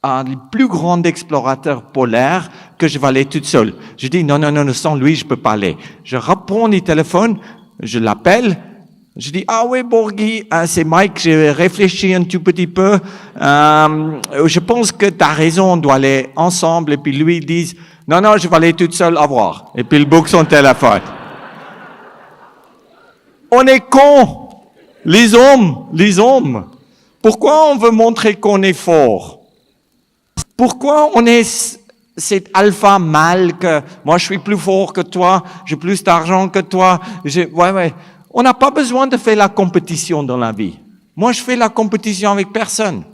à le plus grand explorateur polaire que je vais aller toute seule. Je dis, non, sans lui, je peux pas aller. Je reprends le téléphone, je l'appelle, je dis, ah oui, Børge, c'est Mike, j'ai réfléchi un tout petit peu, je pense que tu as raison, on doit aller ensemble. Et puis lui, il dit, non, je vais aller toute seule, au revoir. Et puis il boucle son téléphone. On est cons, les hommes. Pourquoi on veut montrer qu'on est fort? Pourquoi on est cet alpha mâle que moi je suis plus fort que toi, j'ai plus d'argent que toi, ouais. On n'a pas besoin de faire la compétition dans la vie. Moi, je fais la compétition avec personne.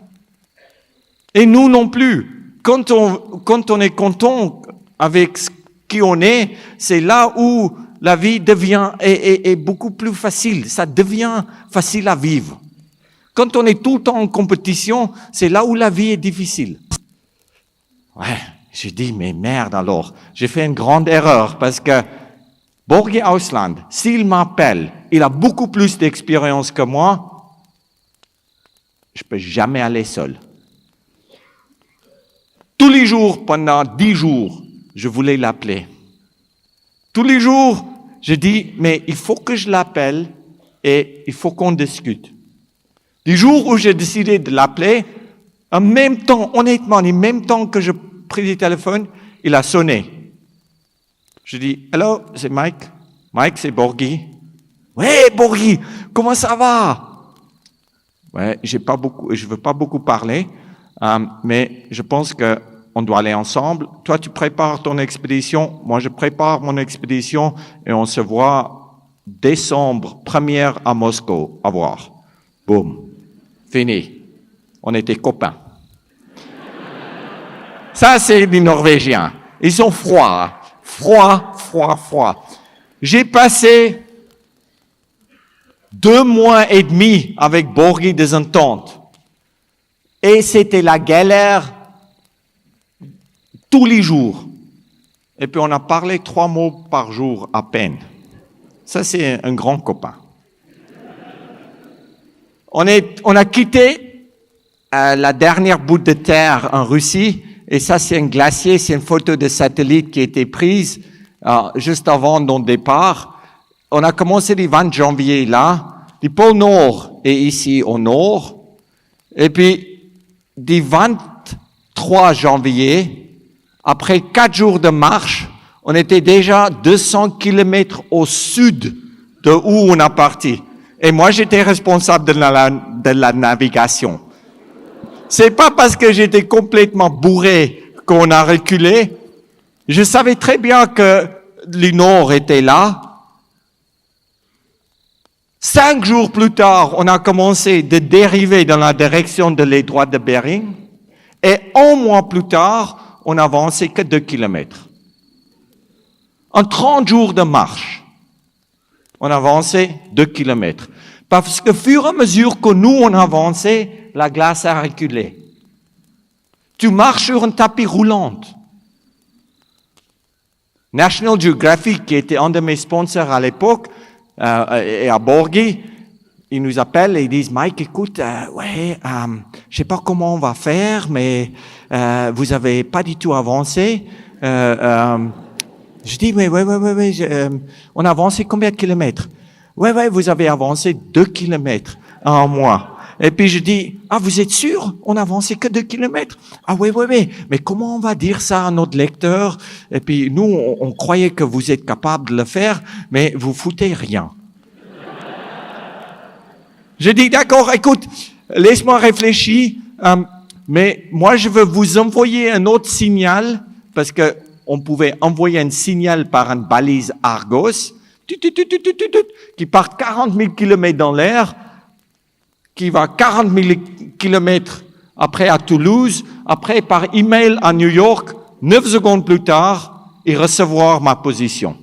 Et nous non plus. Quand on est content avec qui on est, c'est là où la vie devient est beaucoup plus facile. Ça devient facile à vivre. Quand on est tout le temps en compétition, c'est là où la vie est difficile. Ouais, j'ai dit, mais merde alors, j'ai fait une grande erreur parce que Børge Ousland, s'il m'appelle, il a beaucoup plus d'expérience que moi, je peux jamais aller seul. Tous les jours, pendant 10 jours, je voulais l'appeler. Tous les jours, je dis, mais il faut que je l'appelle et il faut qu'on discute. Du jour où j'ai décidé de l'appeler, en même temps, honnêtement, en même temps que je pris le téléphone, il a sonné. Je dis, hello, c'est Mike. Mike, c'est Børge. Ouais, Børge, comment ça va? Ouais, je veux pas beaucoup parler, mais je pense que on doit aller ensemble. Toi, tu prépares ton expédition, moi je prépare mon expédition et on se voit décembre 1er à Moscou. Au revoir. Boum. Fini. On était copains. Ça, c'est les Norvégiens. Ils sont froids. Hein. Froid. J'ai passé 2 mois et demi avec Børge des Ententes. Et c'était la galère tous les jours. Et puis on a parlé 3 mots par jour à peine. Ça, c'est un grand copain. On a quitté la dernière bout de terre en Russie. Et ça, c'est un glacier, c'est une photo de satellite qui a été prise juste avant notre départ. On a commencé le 20 janvier là. Le pôle Nord est ici au nord. Et puis, du 23 janvier, après 4 jours de marche, on était déjà 200 kilomètres au sud de où on a parti. Et moi, j'étais responsable de la navigation. C'est pas parce que j'étais complètement bourré qu'on a reculé. Je savais très bien que le nord était là. 5 jours plus tard, on a commencé de dériver dans la direction de l'étroit de Bering. Et 1 mois plus tard, on n'avançait que 2 kilomètres. En 30 jours de marche, on avançait 2 kilomètres. Parce que, au fur et à mesure que nous, on avançait, la glace a reculé. Tu marches sur un tapis roulant. National Geographic, qui était un de mes sponsors à l'époque, et à Børge, ils nous appellent et ils disent, Mike, écoute, je sais pas comment on va faire, mais vous avez pas du tout avancé. Je dis, mais on a avancé combien de kilomètres? Ouais, vous avez avancé 2 kilomètres en un mois. Et puis je dis, ah, vous êtes sûr? On a avancé que 2 kilomètres? Ah oui, mais comment on va dire ça à notre lecteur? Et puis nous, on croyait que vous êtes capable de le faire, mais vous foutez rien. Je dis, d'accord, écoute, laisse-moi réfléchir, mais moi je veux vous envoyer un autre signal, parce que on pouvait envoyer un signal par une balise Argos, qui part 40 000 kilomètres dans l'air, qui va 40 000 kilomètres après à Toulouse, après par email à New York, 9 secondes plus tard, et recevoir ma position.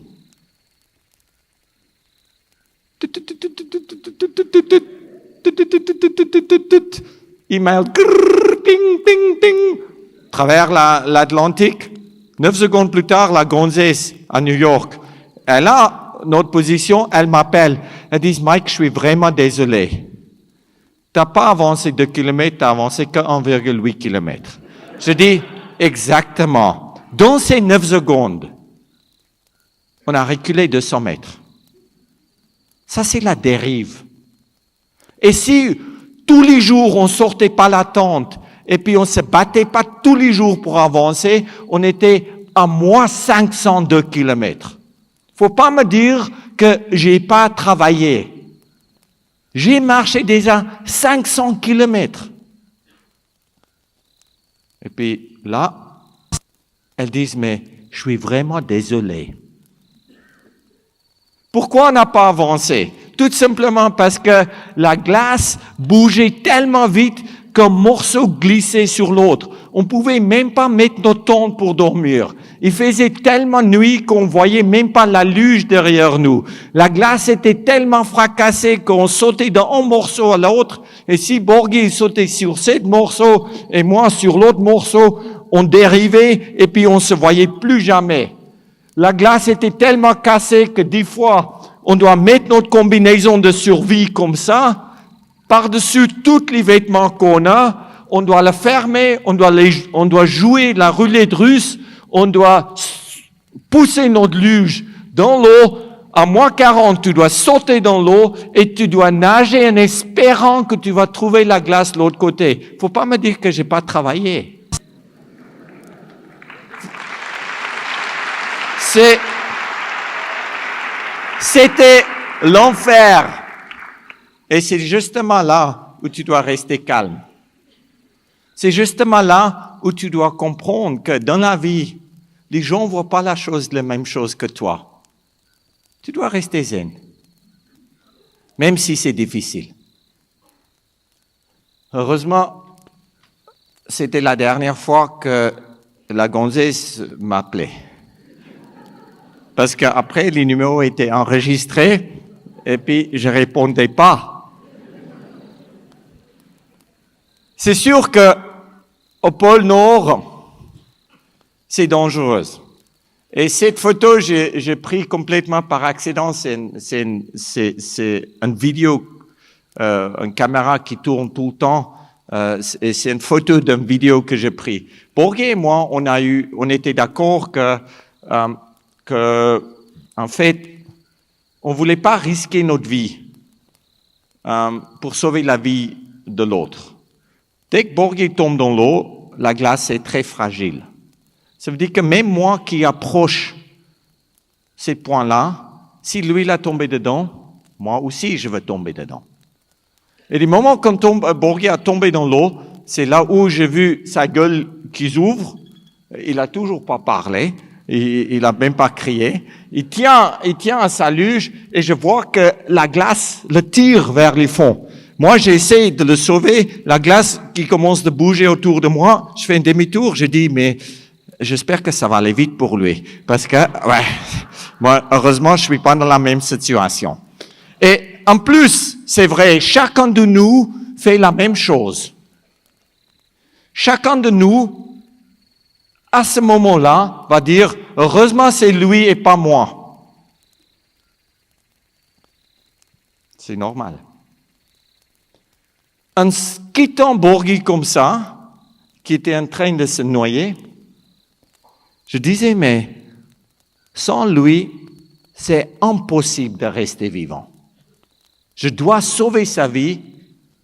Email, ping, ping, ping, travers l'Atlantique. 9 secondes plus tard, la gonzesse à New York. Elle a notre position, elle m'appelle. Elle dit, Mike, je suis vraiment désolé. T'as pas avancé 2 kilomètres, t'as avancé que 1,8 kilomètres. Je dis, exactement. Dans ces 9 secondes, on a reculé 200 mètres. Ça, c'est la dérive. Et si tous les jours, on sortait pas la tente, et puis on se battait pas tous les jours pour avancer, on était à moins 502 kilomètres. Faut pas me dire que j'ai pas travaillé. J'ai marché déjà 500 kilomètres. Et puis là, elles disent, mais je suis vraiment désolé. Pourquoi on n'a pas avancé? Tout simplement parce que la glace bougeait tellement vite qu'un morceau glissait sur l'autre. On pouvait même pas mettre nos tentes pour dormir. Il faisait tellement nuit qu'on voyait même pas la luge derrière nous. La glace était tellement fracassée qu'on sautait d'un morceau à l'autre. Et si Borghi sautait sur ce morceau et moi sur l'autre morceau, on dérivait et puis on se voyait plus jamais. La glace était tellement cassée que 10 fois, on doit mettre notre combinaison de survie comme ça, par-dessus tous les vêtements qu'on a, on doit la fermer, on doit jouer la roulette russe, on doit pousser notre luge dans l'eau. À moins 40, tu dois sauter dans l'eau et tu dois nager en espérant que tu vas trouver la glace de l'autre côté. Faut pas me dire que j'ai pas travaillé. C'était l'enfer. Et c'est justement là où tu dois rester calme. C'est justement là où tu dois comprendre que dans la vie, les gens ne voient pas la même chose que toi. Tu dois rester zen. Même si c'est difficile. Heureusement, c'était la dernière fois que la gonzesse m'appelait. Parce qu'après, les numéros étaient enregistrés et puis je répondais pas. C'est sûr que au pôle Nord, c'est dangereux. Et cette photo, j'ai pris complètement par accident. C'est une vidéo, une caméra qui tourne tout le temps. Et c'est une photo d'une vidéo que j'ai prise. Borghi et moi, on était d'accord que en fait, on voulait pas risquer notre vie pour sauver la vie de l'autre. Dès que Borghi tombe dans l'eau, la glace est très fragile. Ça veut dire que même moi qui approche ces points-là, si lui il a tombé dedans, moi aussi je veux tomber dedans. Et du moment quand Borghi a tombé dans l'eau, c'est là où j'ai vu sa gueule qui s'ouvre. Il a toujours pas parlé. Il a même pas crié. Il tient à sa luge et je vois que la glace le tire vers le fond. Moi, j'essaie de le sauver. La glace qui commence de bouger autour de moi, je fais un demi-tour. Je dis, mais j'espère que ça va aller vite pour lui. Parce que, ouais, moi, heureusement, je suis pas dans la même situation. Et en plus, c'est vrai, chacun de nous fait la même chose. Chacun de nous, à ce moment-là, va dire, heureusement, c'est lui et pas moi. C'est normal. En quittant Borghi comme ça, qui était en train de se noyer, je disais, mais sans lui, c'est impossible de rester vivant. Je dois sauver sa vie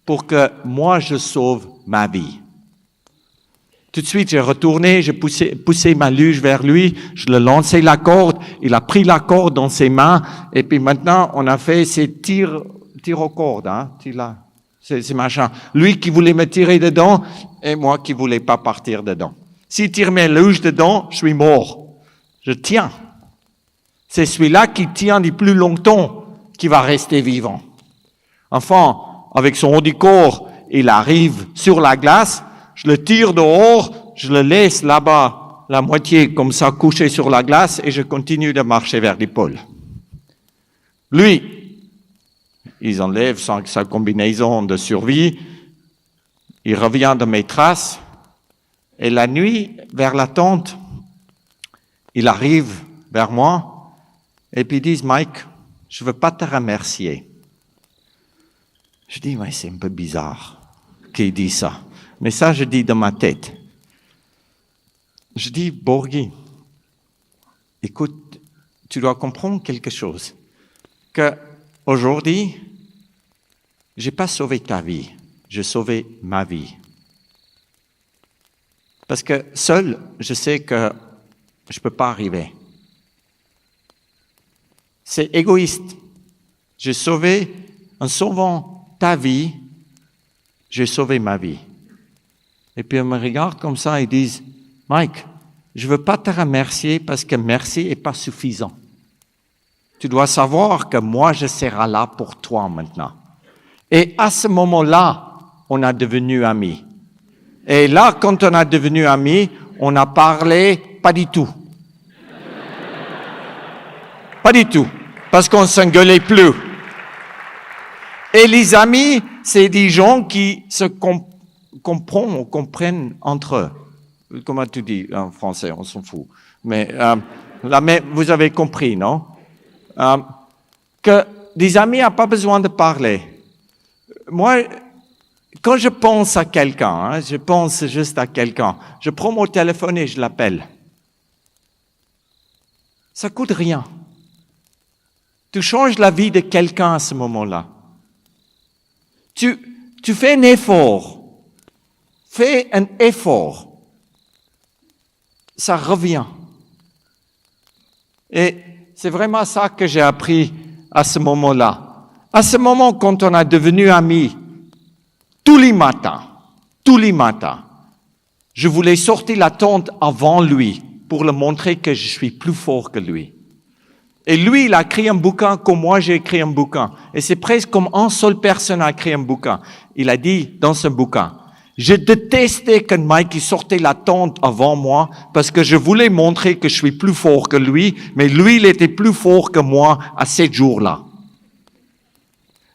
pour que moi je sauve ma vie. Tout de suite, j'ai retourné, j'ai poussé ma luge vers lui, je lui ai lancé la corde, il a pris la corde dans ses mains, et puis maintenant, on a fait ces tirs aux cordes, ces machins. Lui qui voulait me tirer dedans, et moi qui voulais pas partir dedans. S'il tire mes luges dedans, je suis mort. Je tiens. C'est celui-là qui tient le plus longtemps qui va rester vivant. Enfin, avec son haut du corps, il arrive sur la glace, je le tire dehors, je le laisse là-bas, la moitié comme ça couché sur la glace, et je continue de marcher vers les pôles. Lui, il enlève sa combinaison de survie, il revient de mes traces, et la nuit, vers la tente, il arrive vers moi, et puis il dit, Mike, je veux pas te remercier. Je dis, mais c'est un peu bizarre qu'il dit ça. Mais ça, je dis dans ma tête. Je dis, Borghi, écoute, tu dois comprendre quelque chose. Que aujourd'hui, j'ai pas sauvé ta vie, j'ai sauvé ma vie. Parce que seul, je sais que je peux pas arriver. C'est égoïste. J'ai sauvé, en sauvant ta vie, j'ai sauvé ma vie. Et puis ils me regardent comme ça et disent, Mike, je veux pas te remercier parce que merci est pas suffisant. Tu dois savoir que moi je serai là pour toi maintenant. Et à ce moment-là, on a devenu amis. Et là, quand on a devenu amis, on a parlé pas du tout. Pas du tout. Parce qu'on s'engueulait plus. Et les amis, c'est des gens qui se comprennent entre eux. Comment tu dis en français, on s'en fout. Mais vous avez compris, non? Que des amis n'ont pas besoin de parler. Moi, quand je pense à quelqu'un, je pense juste à quelqu'un, je prends mon téléphone et je l'appelle. Ça coûte rien. Tu changes la vie de quelqu'un à ce moment-là. Tu fais un effort. Fais un effort. Ça revient. Et c'est vraiment ça que j'ai appris à ce moment-là. À ce moment, quand on a devenu amis, tous les matins, je voulais sortir la tente avant lui pour lui montrer que je suis plus fort que lui. Et lui, il a écrit un bouquin comme moi j'ai écrit un bouquin. Et c'est presque comme une seule personne a écrit un bouquin. Il a dit dans ce bouquin, je détestais que Mike sortait la tente avant moi parce que je voulais montrer que je suis plus fort que lui, mais lui, il était plus fort que moi à ces jours-là.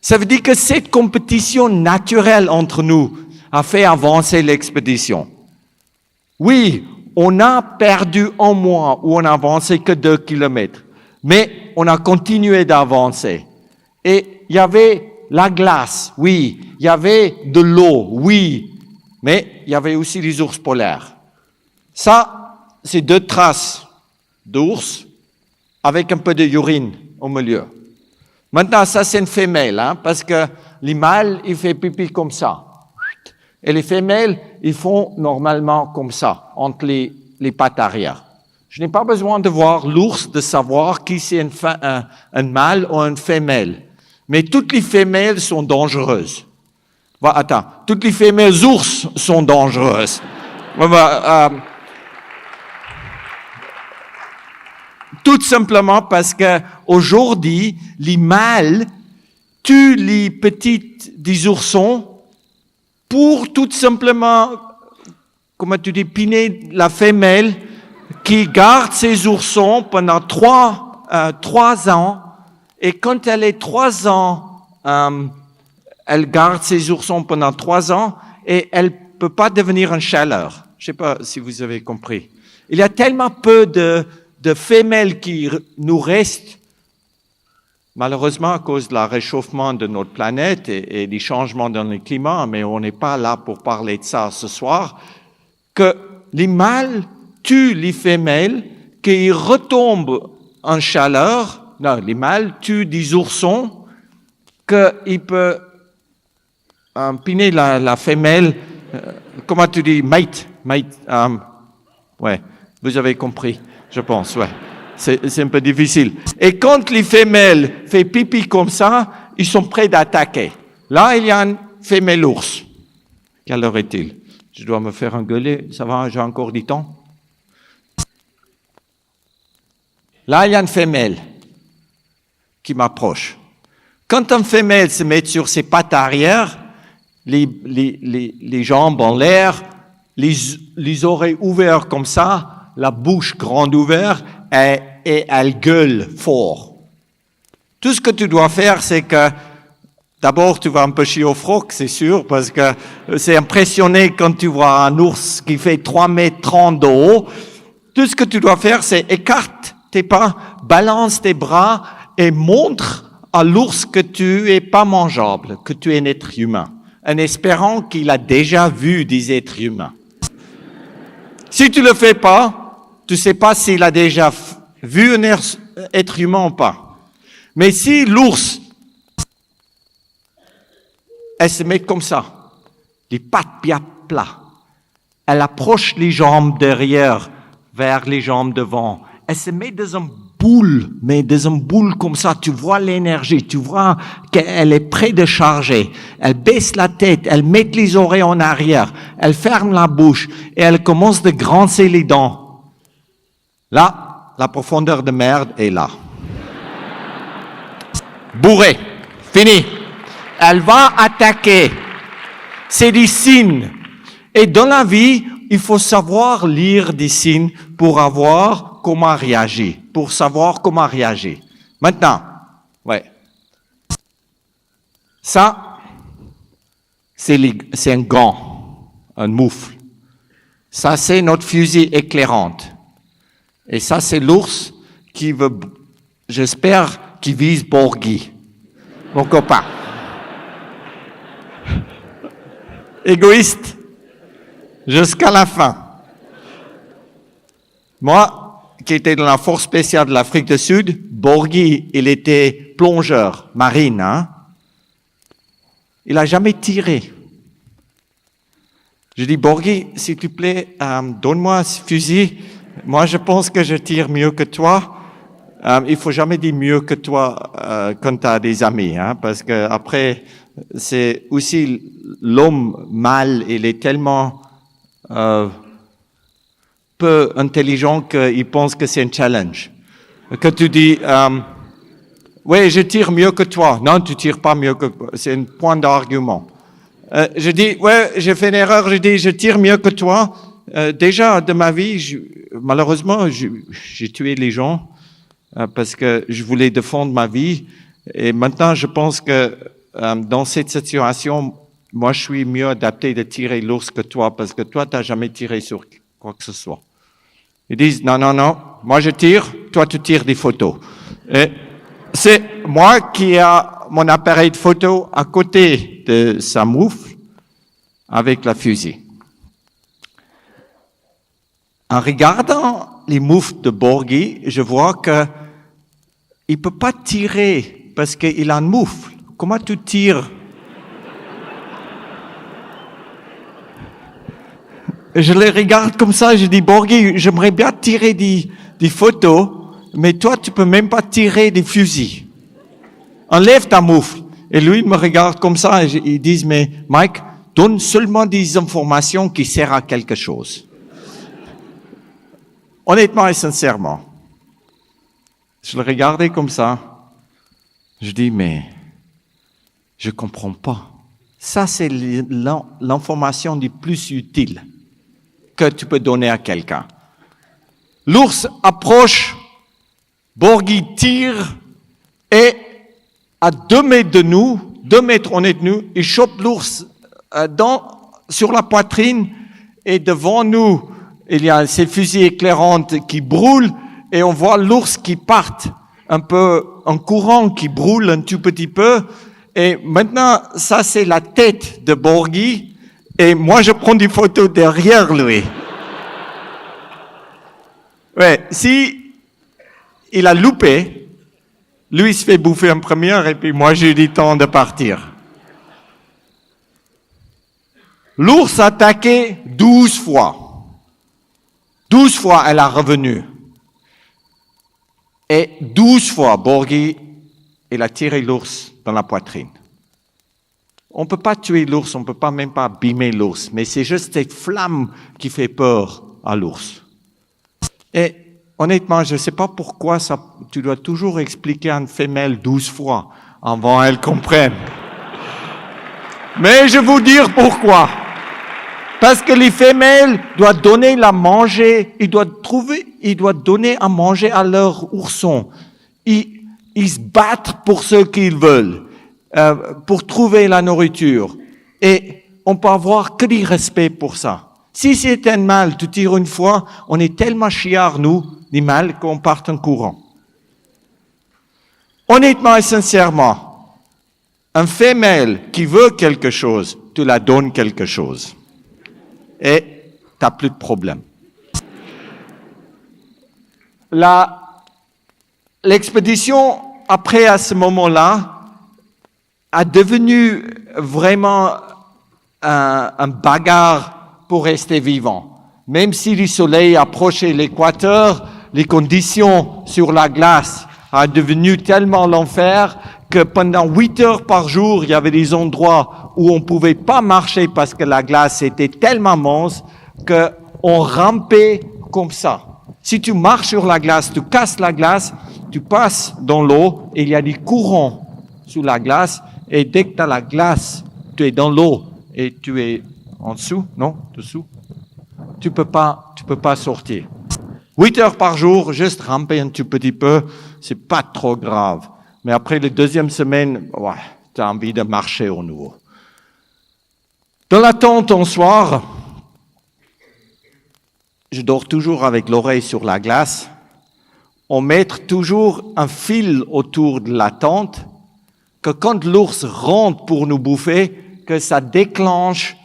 Ça veut dire que cette compétition naturelle entre nous a fait avancer l'expédition. Oui, on a perdu un mois où on a avancé que 2 kilomètres. Mais on a continué d'avancer. Et il y avait la glace, oui. Il y avait de l'eau, oui. Mais il y avait aussi les ours polaires. Ça, c'est 2 traces d'ours avec un peu de urine au milieu. Maintenant, ça, c'est une femelle, parce que les mâles, ils font pipi comme ça. Et les femelles, ils font normalement comme ça, entre les pattes arrière. Je n'ai pas besoin de voir l'ours de savoir qui c'est un mâle ou une femelle. Mais toutes les femelles sont dangereuses. Toutes les femelles ours sont dangereuses. Tout simplement parce que aujourd'hui, les mâles tuent les des oursons pour tout simplement, piner la femelle qui garde ses oursons pendant 3 ans. Et quand elle est 3 ans, elle garde ses oursons pendant 3 ans et elle peut pas devenir une chaleur. Je sais pas si vous avez compris. Il y a tellement peu de femelles qui nous restent, malheureusement à cause de la réchauffement de notre planète et des changements dans le climat, mais on n'est pas là pour parler de ça ce soir, que les mâles tuent les femelles, qui retombent en chaleur. Non, les mâles tuent des oursons qu'il peut piner la femelle, comment tu dis, mate, ouais, vous avez compris, je pense, ouais. C'est un peu difficile. Et quand les femelles font pipi comme ça, ils sont prêts d'attaquer. Là, il y a une femelle ours. Quelle heure est-il? Je dois me faire engueuler, ça va, j'ai encore du temps. Là, il y a une femelle qui m'approche. Quand une femelle se met sur ses pattes arrière, les jambes en l'air, les oreilles ouvertes comme ça, la bouche grande ouverte, et elle gueule fort. Tout ce que tu dois faire, c'est que d'abord, tu vas un peu chier au froc, c'est sûr, parce que c'est impressionné quand tu vois un ours qui fait 3,30 mètres de haut. Tout ce que tu dois faire, c'est écarte tes pas, balance tes bras et montre à l'ours que tu es pas mangeable, que tu es un être humain, en espérant qu'il a déjà vu des êtres humains. Si tu le fais pas, tu sais pas s'il a déjà vu un être humain ou pas. Mais si l'ours, elle se met comme ça, les pattes bien plats, elle approche les jambes derrière vers les jambes devant, elle se met dans une boule, mais dans une boule comme ça, tu vois l'énergie, tu vois qu'elle est prête de charger. Elle baisse la tête, elle met les oreilles en arrière, elle ferme la bouche et elle commence de grincer les dents. Là, la profondeur de merde est là. Bourré, fini. Elle va attaquer. C'est des signes. Et dans la vie, il faut savoir lire des signes pour avoir comment réagir, pour savoir comment réagir. Maintenant, ouais. Ça, c'est un gant, un moufle. Ça, c'est notre fusil éclairante. Et ça, c'est l'ours qui veut, j'espère, qui vise Borghi, mon copain. Égoïste jusqu'à la fin. Moi, qui étais dans la force spéciale de l'Afrique du Sud, Borghi, il était plongeur marine. Hein? Il n'a jamais tiré. Je dis, Borghi, s'il te plaît, donne-moi ce fusil. Moi, je pense que je tire mieux que toi. Il faut jamais dire mieux que toi quand tu as des amis, hein, parce que après, c'est aussi l'homme mâle, il est tellement peu intelligent qu'il pense que c'est un challenge. Que tu dis, oui, je tire mieux que toi. Non, tu tires pas mieux que toi. C'est un point d'argument. Je dis, ouais, j'ai fait une erreur. Je dis, je tire mieux que toi. Déjà, de ma vie, malheureusement, j'ai tué les gens parce que je voulais défendre ma vie. Et maintenant, je pense que dans cette situation, moi, je suis mieux adapté de tirer l'ours que toi parce que toi, tu n'as jamais tiré sur quoi que ce soit. Ils disent, non, moi je tire, toi tu tires des photos. Et c'est moi qui a mon appareil de photo à côté de sa moufle avec la fusil. En regardant les moufles de Borghi, je vois que il peut pas tirer parce qu'il a une moufle. Comment tu tires? Je les regarde comme ça, je dis, Borghi, j'aimerais bien tirer des photos, mais toi, tu peux même pas tirer des fusils. Enlève ta moufle. Et lui, il me regarde comme ça, et ils disent, mais Mike, donne seulement des informations qui servent à quelque chose. Honnêtement et sincèrement. Je le regardais comme ça. Je dis, mais je comprends pas. Ça, c'est l'information la plus utile que tu peux donner à quelqu'un. L'ours approche, Borghi tire, et à 2 mètres de nous, 2 mètres on est de nous, il chope l'ours sur la poitrine, et devant nous, il y a ces fusils éclairantes qui brûlent, et on voit l'ours qui part un peu en courant, qui brûle un tout petit peu. Et maintenant, ça c'est la tête de Borghi, et moi je prends des photos derrière lui. Ouais, si il a loupé, Lui, il se fait bouffer en première et puis moi, j'ai eu du temps de partir. L'ours a attaqué 12 fois. 12 fois, elle a revenu. Et 12 fois, Borghi, il a tiré l'ours dans la poitrine. On ne peut pas tuer l'ours, on ne peut pas même pas abîmer l'ours, mais c'est juste cette flamme qui fait peur à l'ours. Et honnêtement, je ne sais pas pourquoi tu dois toujours expliquer à une femelle 12 fois avant qu'elle comprenne. Mais je vais vous dire pourquoi. Parce que les femelles doivent donner à manger, ils doivent donner à manger à leurs oursons. Ils se battent pour ce qu'ils veulent, pour trouver la nourriture. Et on peut avoir que du respect pour ça. Si c'est un mâle, tu tires une fois, on est tellement chiards, nous, les mâles, qu'on part en courant. Honnêtement et sincèrement, un femelle qui veut quelque chose, tu la donnes quelque chose. Et tu n'as plus de problème. L'expédition, après à ce moment-là, a devenu vraiment un bagarre pour rester vivant. Même si le soleil approchait l'équateur, les conditions sur la glace a devenu tellement l'enfer que pendant 8 heures par jour, il y avait des endroits où on ne pouvait pas marcher parce que la glace était tellement mince qu'on rampait comme ça. Si tu marches sur la glace, tu casses la glace, tu passes dans l'eau et il y a des courants sous la glace et dès que tu as la glace, tu es dans l'eau et tu es en dessous, non, dessous, tu peux pas sortir. 8 heures par jour, juste ramper un tout petit peu, c'est pas trop grave. Mais après la deuxième semaine, ouais, tu as envie de marcher au nouveau. Dans la tente un soir, je dors toujours avec l'oreille sur la glace. On met toujours un fil autour de la tente, que quand l'ours rentre pour nous bouffer, que ça déclenche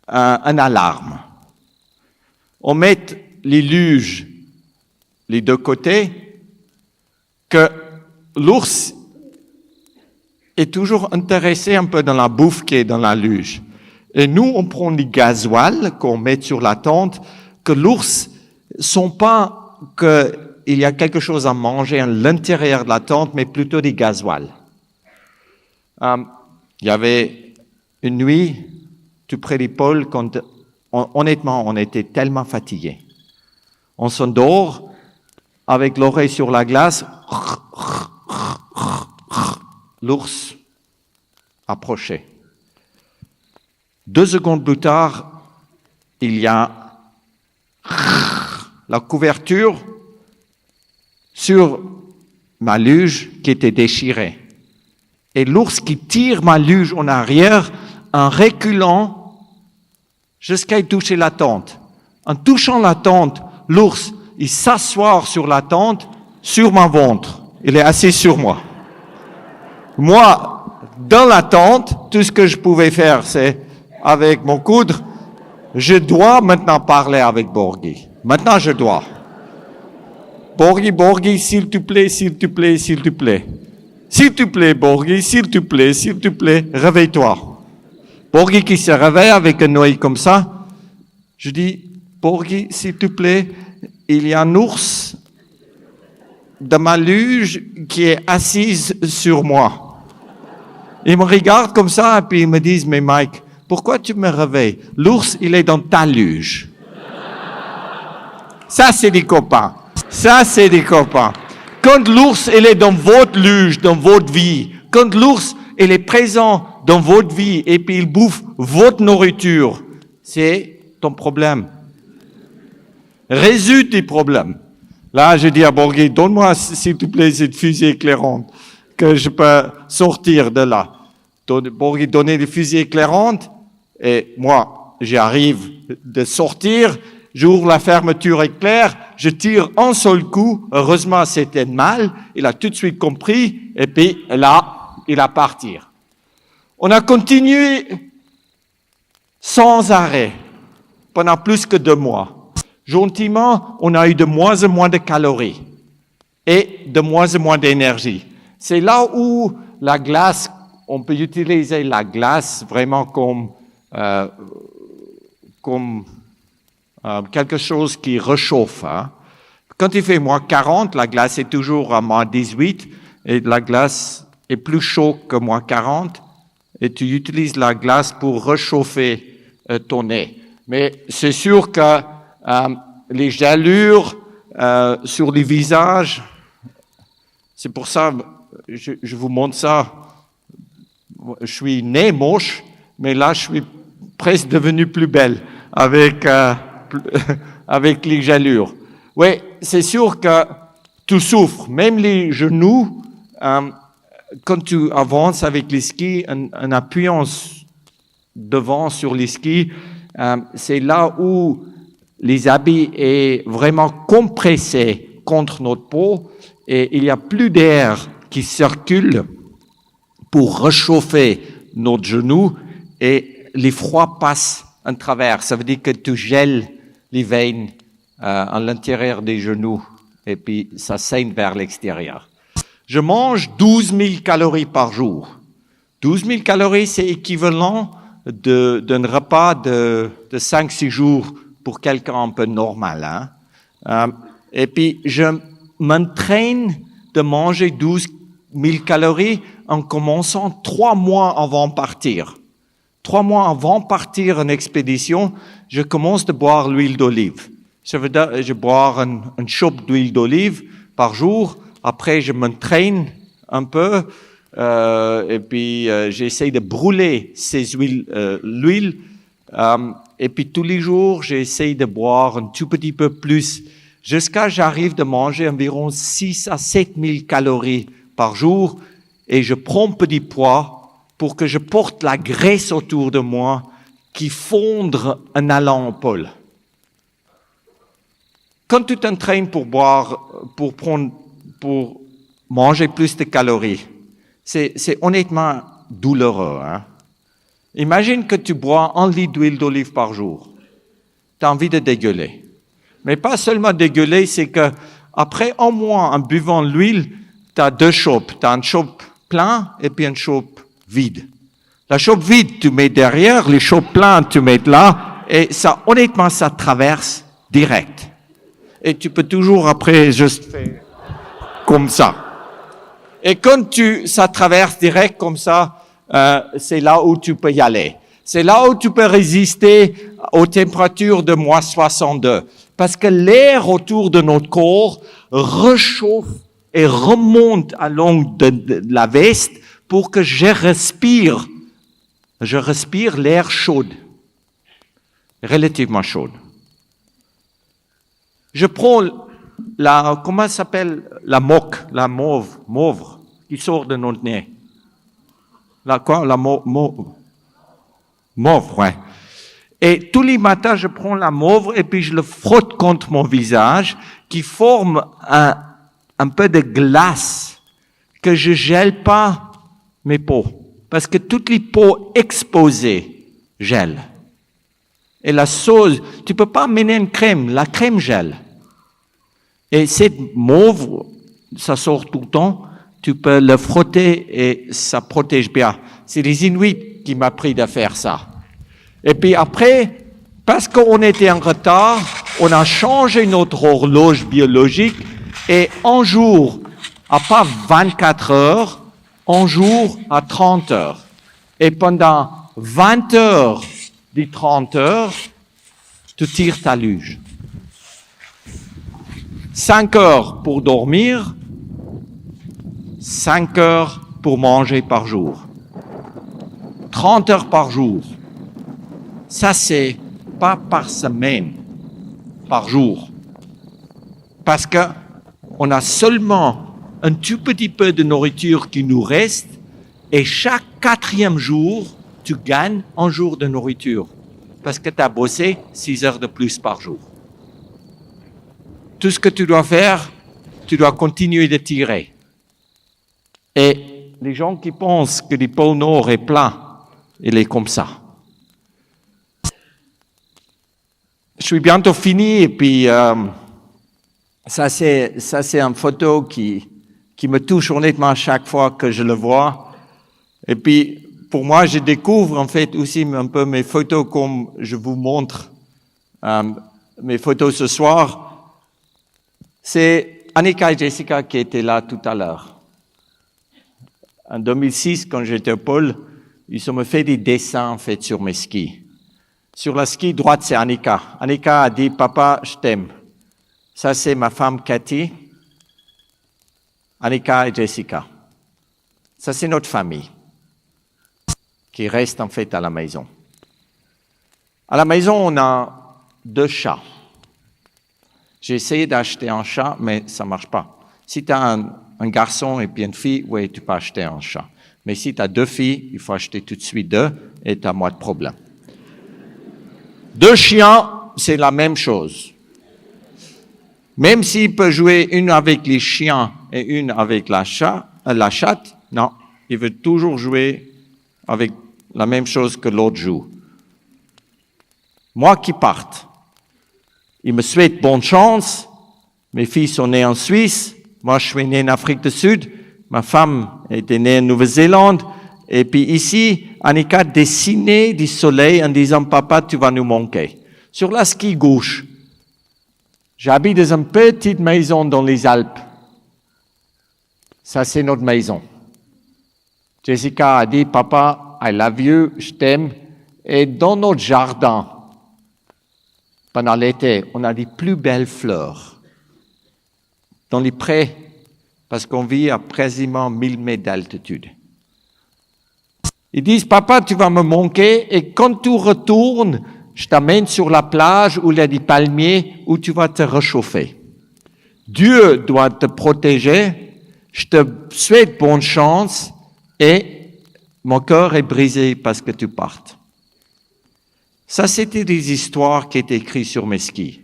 un alarme. On met les luges les deux côtés, que l'ours est toujours intéressé un peu dans la bouffe qui est dans la luge. Et nous, on prend des gasoil qu'on met sur la tente, que l'ours sent pas qu'il y a quelque chose à manger à l'intérieur de la tente, mais plutôt des gasoil. Il y avait une nuit, tout près d'épaule, quand honnêtement, on était tellement fatigués. On s'endort avec l'oreille sur la glace. L'ours approchait. 2 secondes plus tard, il y a la couverture sur ma luge qui était déchirée. Et l'ours qui tire ma luge en arrière en reculant jusqu'à y toucher la tente. En touchant la tente, l'ours, il s'assoit sur la tente, sur mon ventre. Il est assis sur moi. Moi, dans la tente, tout ce que je pouvais faire, c'est, avec mon coude, je dois maintenant parler avec Borghi. Maintenant, je dois. Borghi, s'il te plaît, s'il te plaît, s'il te plaît. S'il te plaît, Borghi, s'il te plaît, réveille-toi. Borghi qui se réveille avec un œil comme ça. Je dis, Borghi, s'il te plaît, il y a un ours dans ma luge qui est assise sur moi. Il me regarde comme ça et puis ils me disent, mais Mike, pourquoi tu me réveilles? L'ours, il est dans ta luge. Ça, c'est des copains. Ça, c'est des copains. Quand l'ours, il est dans votre luge, dans votre vie, quand l'ours, il est présent dans votre vie et puis il bouffe votre nourriture, c'est ton problème. Résout tes problèmes. Là, je dis à Borghi, donne-moi, s'il te plaît, cette fusée éclairante, que je peux sortir de là. Borghi donnait des fusées éclairantes, et moi, j'arrive de sortir, j'ouvre la fermeture éclair, je tire un seul coup, heureusement c'était mal, il a tout de suite compris, et puis là, il a parti. On a continué sans arrêt, pendant plus que 2 mois. Gentiment, on a eu de moins en moins de calories et de moins en moins d'énergie. C'est là où la glace, on peut utiliser la glace vraiment comme quelque chose qui réchauffe. Hein. Quand il fait moins 40, la glace est toujours à moins 18 et la glace est plus chaude que moins 40 et tu utilises la glace pour réchauffer ton nez. Mais c'est sûr que les gelures sur les visages, c'est pour ça, je vous montre ça. Je suis né moche, mais là, je suis presque devenu plus belle avec les gelures. Oui, c'est sûr que tu souffres, même les genoux, quand tu avances avec les skis, en appuyant devant sur les skis, c'est là où les habits est vraiment compressé contre notre peau et il n'y a plus d'air qui circule pour réchauffer notre genou et les froids passent en travers. Ça veut dire que tu gèles les veines à l'intérieur des genoux et puis ça saigne vers l'extérieur. Je mange 12 000 calories par jour. 12 000 calories, c'est équivalent d'un repas de 5-6 jours pour quelqu'un un peu normal. Hein. Et puis, je m'entraîne de manger 12 000 calories en commençant 3 mois avant de partir. 3 mois avant de partir en expédition, je commence de boire l'huile d'olive. Ça veut dire, je bois une chope d'huile d'olive par jour. Après, je m'entraîne un peu et puis j'essaie de brûler l'huile. Et puis tous les jours, j'essaie de boire un tout petit peu plus jusqu'à j'arrive de manger environ 6 à 7 000 calories par jour et je prends petit poids pour que je porte la graisse autour de moi qui fondre en allant au pôle. Quand tu t'entraînes pour manger plus de calories, c'est honnêtement douloureux. Hein? Imagine que tu bois 1 litre d'huile d'olive par jour. Tu as envie de dégueuler. Mais pas seulement dégueuler, c'est que après un mois en buvant l'huile, tu as 2 chopes. Tu as une chope pleine et puis une chope vide. La chope vide, tu mets derrière, les chopes pleines, tu mets là, et ça, honnêtement, ça traverse direct. Et tu peux toujours après juste faire comme ça. Et quand ça traverse direct comme ça, c'est là où tu peux y aller. C'est là où tu peux résister aux températures de moins 62. Parce que l'air autour de notre corps réchauffe et remonte à long de la veste pour que je respire l'air chaud, relativement chaud. Je prends comment ça s'appelle, la moque, la mauve, qui sort de notre nez. Mauve, ouais. Et tous les matins, je prends la mauve et puis je le frotte contre mon visage, qui forme un peu de glace que je gèle pas mes peaux. Parce que toutes les peaux exposées gèlent. Et la sauce, tu peux pas mener une crème, la crème gèle. Et cette mauve, ça sort tout le temps, tu peux le frotter et ça protège bien. C'est les Inuits qui m'ont appris de faire ça. Et puis après, parce qu'on était en retard, on a changé notre horloge biologique et un jour, à pas 24 heures, un jour à 30 heures. Et pendant 20 heures des 30 heures, tu tires ta luge. 5 heures pour dormir, 5 heures pour manger par jour. 30 heures par jour. Ça, c'est pas par semaine, par jour. Parce que on a seulement un tout petit peu de nourriture qui nous reste et chaque 4e jour, tu gagnes un jour de nourriture. Parce que tu as bossé 6 heures de plus par jour. Tout ce que tu dois faire, tu dois continuer de tirer. Et les gens qui pensent que le pôle Nord est plat, il est comme ça. Je suis bientôt fini et puis ça c'est une photo qui qui me touche honnêtement à chaque fois que je le vois. Et puis, pour moi, je découvre en fait aussi un peu mes photos comme je vous montre mes photos ce soir. C'est Annika et Jessica qui étaient là tout à l'heure. En 2006, quand j'étais au pôle, ils ont fait des dessins en fait sur mes skis. Sur la ski droite, c'est Annika. Annika a dit, papa, je t'aime. Ça, c'est ma femme Cathy. Annika et Jessica. Ça, c'est notre famille qui reste en fait à la maison. À la maison, on a 2 chats. J'ai essayé d'acheter un chat, mais ça marche pas. Si tu as un garçon et puis une fille, oui, tu peux acheter un chat. Mais si tu as 2 filles, il faut acheter tout de suite 2 et tu as moins de problème. 2 chiens, c'est la même chose. Même s'il peut jouer une avec les chiens et une avec la chatte, non, il veut toujours jouer avec la même chose que l'autre joue. Moi qui parte, il me souhaite bonne chance. Mes filles sont nées en Suisse. Moi, je suis né en Afrique du Sud. Ma femme était née en Nouvelle-Zélande. Et puis ici, Annika dessinait du soleil en disant « Papa, tu vas nous manquer ». Sur la ski gauche, j'habite dans une petite maison dans les Alpes. Ça, c'est notre maison. Jessica a dit « Papa, I love you, je t'aime ». Et dans notre jardin, pendant l'été, on a des plus belles fleurs. Dans les prés, parce qu'on vit à quasiment 1000 mètres d'altitude. Ils disent, papa, tu vas me manquer, et quand tu retournes, je t'amène sur la plage où il y a des palmiers, où tu vas te réchauffer. Dieu doit te protéger, je te souhaite bonne chance, et mon cœur est brisé parce que tu partes. Ça, c'était des histoires qui étaient écrites sur mes skis.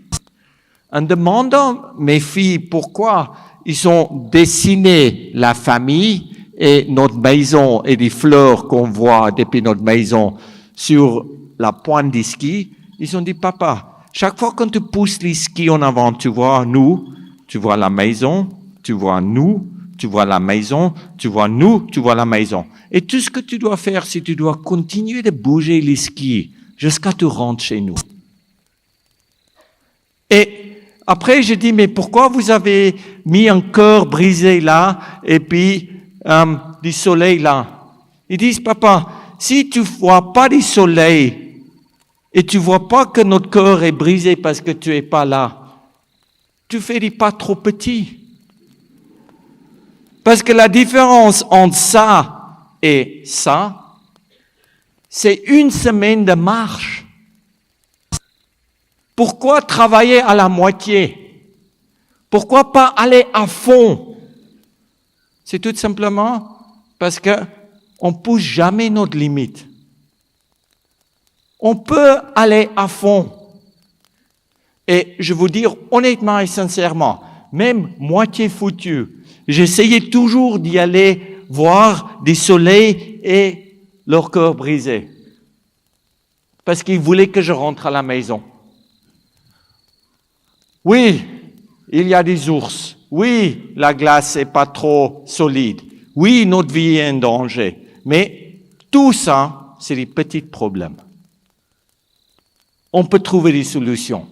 En demandant mes filles pourquoi ils ont dessiné la famille et notre maison et les fleurs qu'on voit depuis notre maison sur la pointe des skis, ils ont dit, papa, chaque fois que tu pousses les skis en avant, tu vois nous, tu vois la maison, tu vois nous, tu vois la maison, tu vois nous, tu vois la maison. Et tout ce que tu dois faire, c'est que tu dois continuer de bouger les skis jusqu'à tu rentres chez nous. Et après, j'ai dit, mais pourquoi vous avez mis un cœur brisé là et puis du soleil là? Ils disent, papa, si tu vois pas du soleil et tu vois pas que notre cœur est brisé parce que tu es pas là, tu fais des pas trop petits. Parce que la différence entre ça et ça, c'est 1 semaine de marche. Pourquoi travailler à la moitié? Pourquoi pas aller à fond? C'est tout simplement parce que on pousse jamais notre limite. On peut aller à fond. Et je vous dire honnêtement et sincèrement, même moitié foutu, j'essayais toujours d'y aller voir des soleils et leur cœur brisé. Parce qu'ils voulaient que je rentre à la maison. Oui, il y a des ours. Oui, la glace n'est pas trop solide. Oui, notre vie est en danger. Mais tout ça, c'est des petits problèmes. On peut trouver des solutions.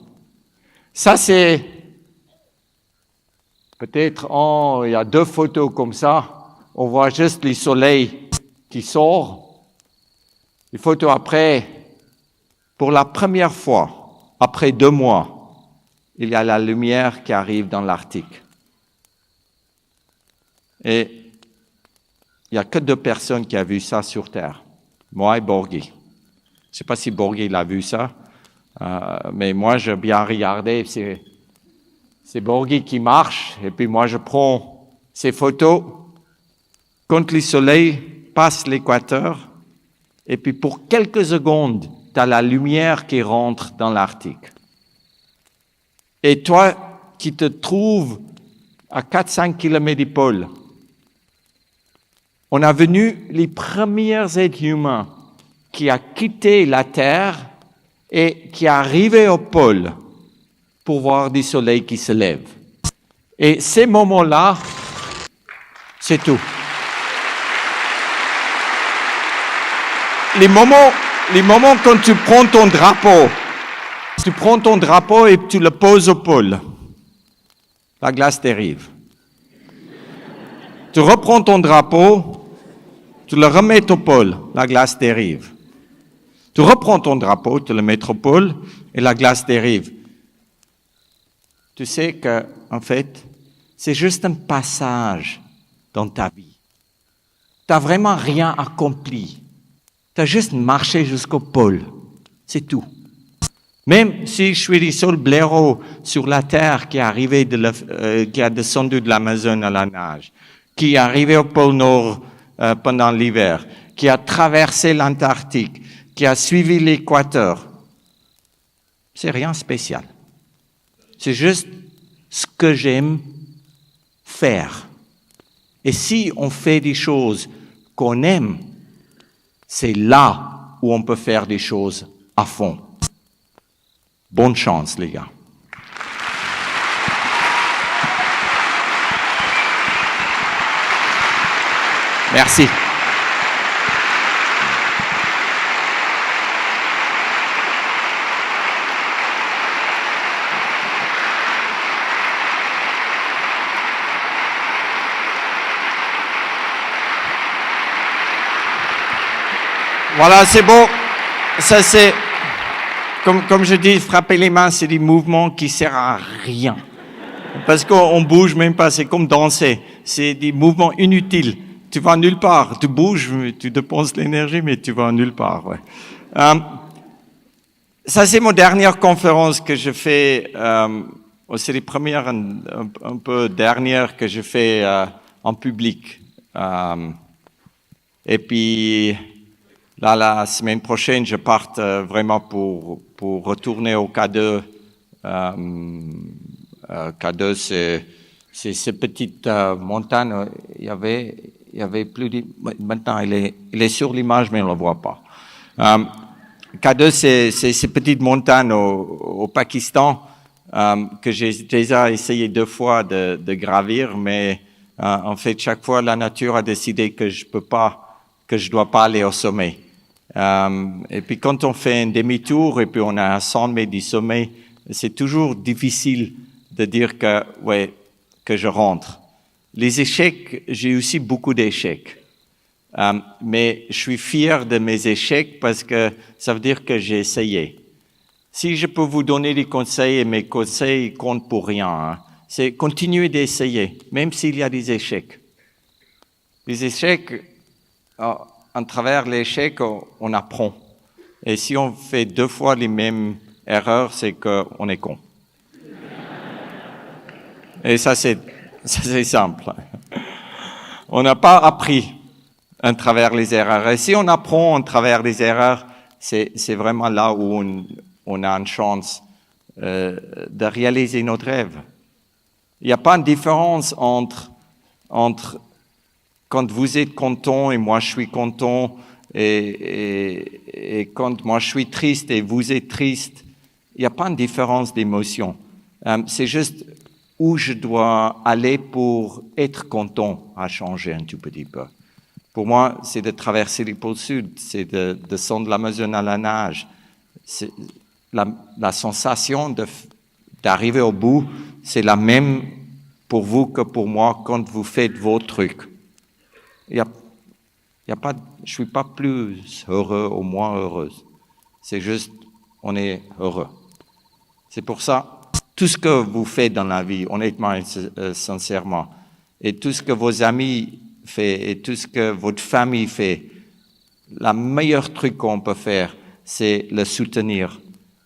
Ça, c'est peut-être, il y a 2 photos comme ça. On voit juste le soleil qui sort. Les photos après, pour la première fois, après 2 mois, il y a la lumière qui arrive dans l'Arctique. Et il n'y a que 2 personnes qui ont vu ça sur Terre, moi et Borghi. Je ne sais pas si Borghi l'a vu ça, mais moi j'ai bien regardé. C'est Borghi qui marche, et puis moi je prends ces photos quand le soleil passe l'équateur, et puis pour quelques secondes, tu as la lumière qui rentre dans l'Arctique. Et toi qui te trouves à 4-5 kilomètres du pôle, on a venu les premiers êtres humains qui a quitté la Terre et qui est arrivé au pôle pour voir du soleil qui se lève. Et ces moments-là, C'est tout. Les moments quand tu prends ton drapeau et tu le poses au pôle, la glace dérive. Tu reprends ton drapeau, tu le remets au pôle, la glace dérive. Tu reprends ton drapeau, tu le mets au pôle et la glace dérive. Tu sais que, en fait, c'est juste un passage dans ta vie. Tu n'as vraiment rien accompli. Tu as juste marché jusqu'au pôle. C'est tout. Même si je suis le seul blaireau sur la terre qui a descendu de l'Amazone à la nage, qui est arrivé au pôle Nord pendant l'hiver, qui a traversé l'Antarctique, qui a suivi l'équateur, c'est rien de spécial. C'est juste ce que j'aime faire. Et si on fait des choses qu'on aime, c'est là où on peut faire des choses à fond. Bonne chance, les gars. Merci. Voilà, c'est beau. Ça, c'est, comme je dis, frapper les mains, c'est des mouvements qui servent à rien. Parce qu'on bouge même pas, c'est comme danser. C'est des mouvements inutiles. Tu vas nulle part. Tu bouges, tu dépenses l'énergie, mais tu vas nulle part. Ouais. Ça, c'est mon dernière conférence que je fais. C'est les premières, un peu dernières que je fais en public. Et puis, là, la semaine prochaine, je parte vraiment pour retourner au K2. K2, c'est cette petite montagne. Il y avait plus de... Maintenant, il est sur l'image, mais on ne le voit pas. K2, c'est ces petites montagnes au Pakistan que j'ai déjà essayé 2 fois de gravir, mais en fait, chaque fois, la nature a décidé que je dois pas aller au sommet. Et puis, quand on fait un demi-tour et puis on a 100 mètres du sommet, c'est toujours difficile de dire que je rentre. Les échecs, j'ai aussi beaucoup d'échecs. Mais je suis fier de mes échecs parce que ça veut dire que j'ai essayé. Si je peux vous donner des conseils, et mes conseils comptent pour rien, c'est continuer d'essayer, même s'il y a des échecs. Les échecs, à travers l'échec, on apprend. Et si on fait 2 fois les mêmes erreurs, c'est qu'on est con. Et ça, c'est simple. On n'a pas appris à travers les erreurs. Et si on apprend à travers les erreurs, c'est vraiment là où on a une chance de réaliser notre rêve. Il n'y a pas de différence entre quand vous êtes content et moi je suis content et quand moi je suis triste et vous êtes triste. Il n'y a pas de différence d'émotion. C'est juste où je dois aller pour être content à changer un tout petit peu. Pour moi, c'est de traverser les pôles sud, c'est de descendre l'Amazone à la nage. C'est la sensation d'arriver au bout, c'est la même pour vous que pour moi quand vous faites vos trucs. Il y a pas, je suis pas plus heureux ou moins heureuse. C'est juste, on est heureux. C'est pour ça, tout ce que vous faites dans la vie, honnêtement et sincèrement, et tout ce que vos amis font, et tout ce que votre famille fait, le meilleur truc qu'on peut faire, c'est le soutenir.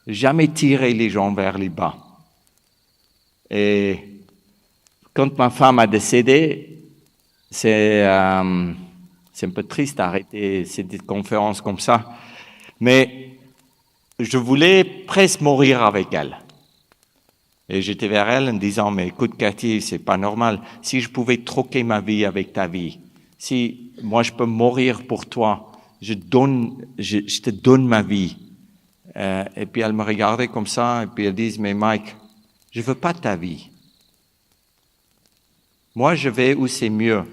Jamais tirer les gens vers les bas. Et quand ma femme a décédé, c'est un peu triste d'arrêter cette conférence comme ça, mais je voulais presque mourir avec elle. Et j'étais vers elle en disant, mais écoute Cathy, c'est pas normal. Si je pouvais troquer ma vie avec ta vie, si moi je peux mourir pour toi, je te donne ma vie. Et puis elle me regardait comme ça, et puis elle dit, mais Mike, je veux pas ta vie. Moi je vais où c'est mieux.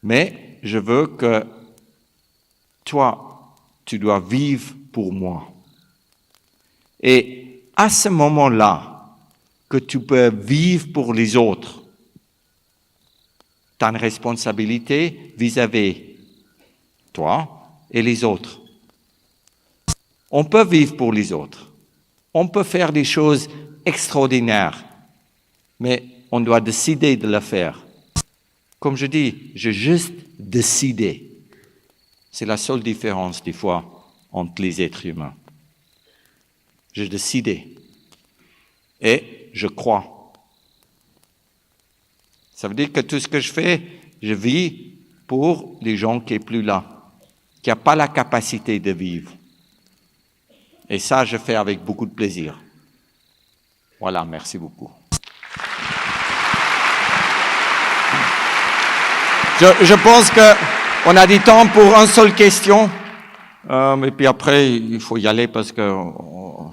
Mais je veux que toi, tu dois vivre pour moi. Et à ce moment-là, que tu peux vivre pour les autres, tu as une responsabilité vis-à-vis toi et les autres. On peut vivre pour les autres. On peut faire des choses extraordinaires, mais on doit décider de le faire. Comme je dis, j'ai juste décidé. C'est la seule différence des fois entre les êtres humains. J'ai décidé et je crois. Ça veut dire que tout ce que je fais, je vis pour les gens qui sont plus là, qui n'ont pas la capacité de vivre. Et ça, je fais avec beaucoup de plaisir. Voilà, merci beaucoup. Je pense qu'on a du temps pour une seule question. Et puis après, il faut y aller parce qu'on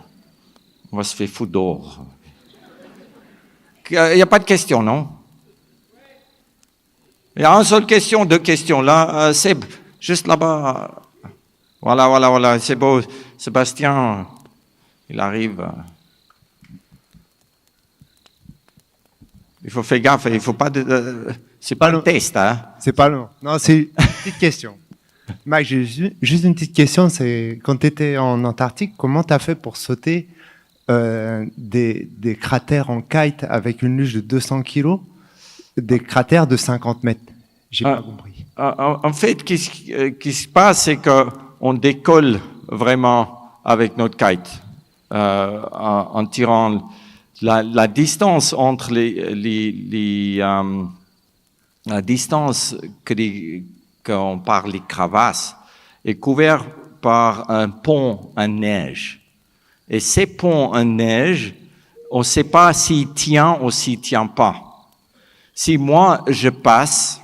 va se faire foutre dehors. Il n'y a pas de question, non? Il y a une seule question, deux questions. Là, Seb, juste là-bas. Voilà. C'est beau. Sébastien, il arrive. Il faut faire gaffe. Il faut pas. C'est pas le test, hein? C'est pas long. Non, c'est une petite question. Mike, j'ai juste une petite question. C'est quand tu étais en Antarctique, comment tu as fait pour sauter des cratères en kite avec une luge de 200 kilos, des cratères de 50 mètres? J'ai pas compris. En fait, ce qui se passe, c'est qu'on décolle vraiment avec notre kite en tirant la distance entre la distance qu'on parle les crevasses est couverte par un pont en neige. Et ces ponts en neige, on ne sait pas s'il tient ou s'il ne tient pas. Si moi, je passe,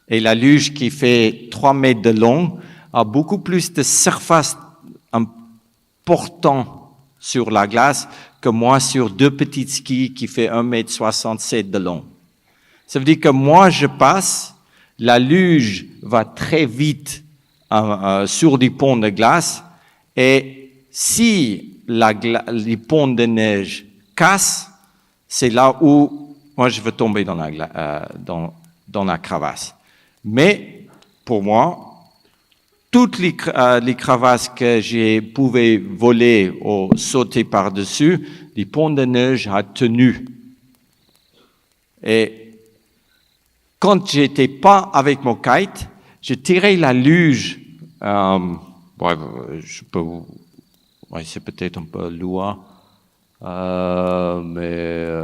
et la luge qui fait 3 mètres de long a beaucoup plus de surface important sur la glace que moi sur 2 petits skis qui fait 1,67 m de long. Ça veut dire que moi, je passe, la luge va très vite sur des ponts de glace, et si les ponts de neige cassent, c'est là où moi je veux tomber dans la crevasse. Mais pour moi, toutes les crevasses que j'ai pu voler ou sauter par-dessus, les ponts de neige ont tenu. Et quand j'étais pas avec mon kite, je tirais la luge. C'est peut-être un peu loin, mais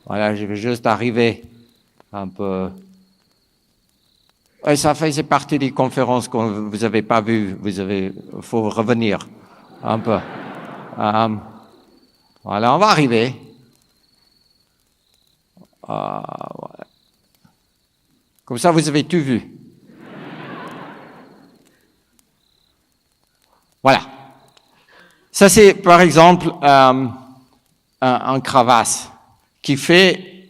voilà, je vais juste arriver un peu. Et ça faisait partie des conférences que vous n'avez pas vues. Faut revenir un peu. Voilà, on va arriver. Voilà. Comme ça, vous avez tout vu. Voilà. Ça, c'est, par exemple, un crevasse qui fait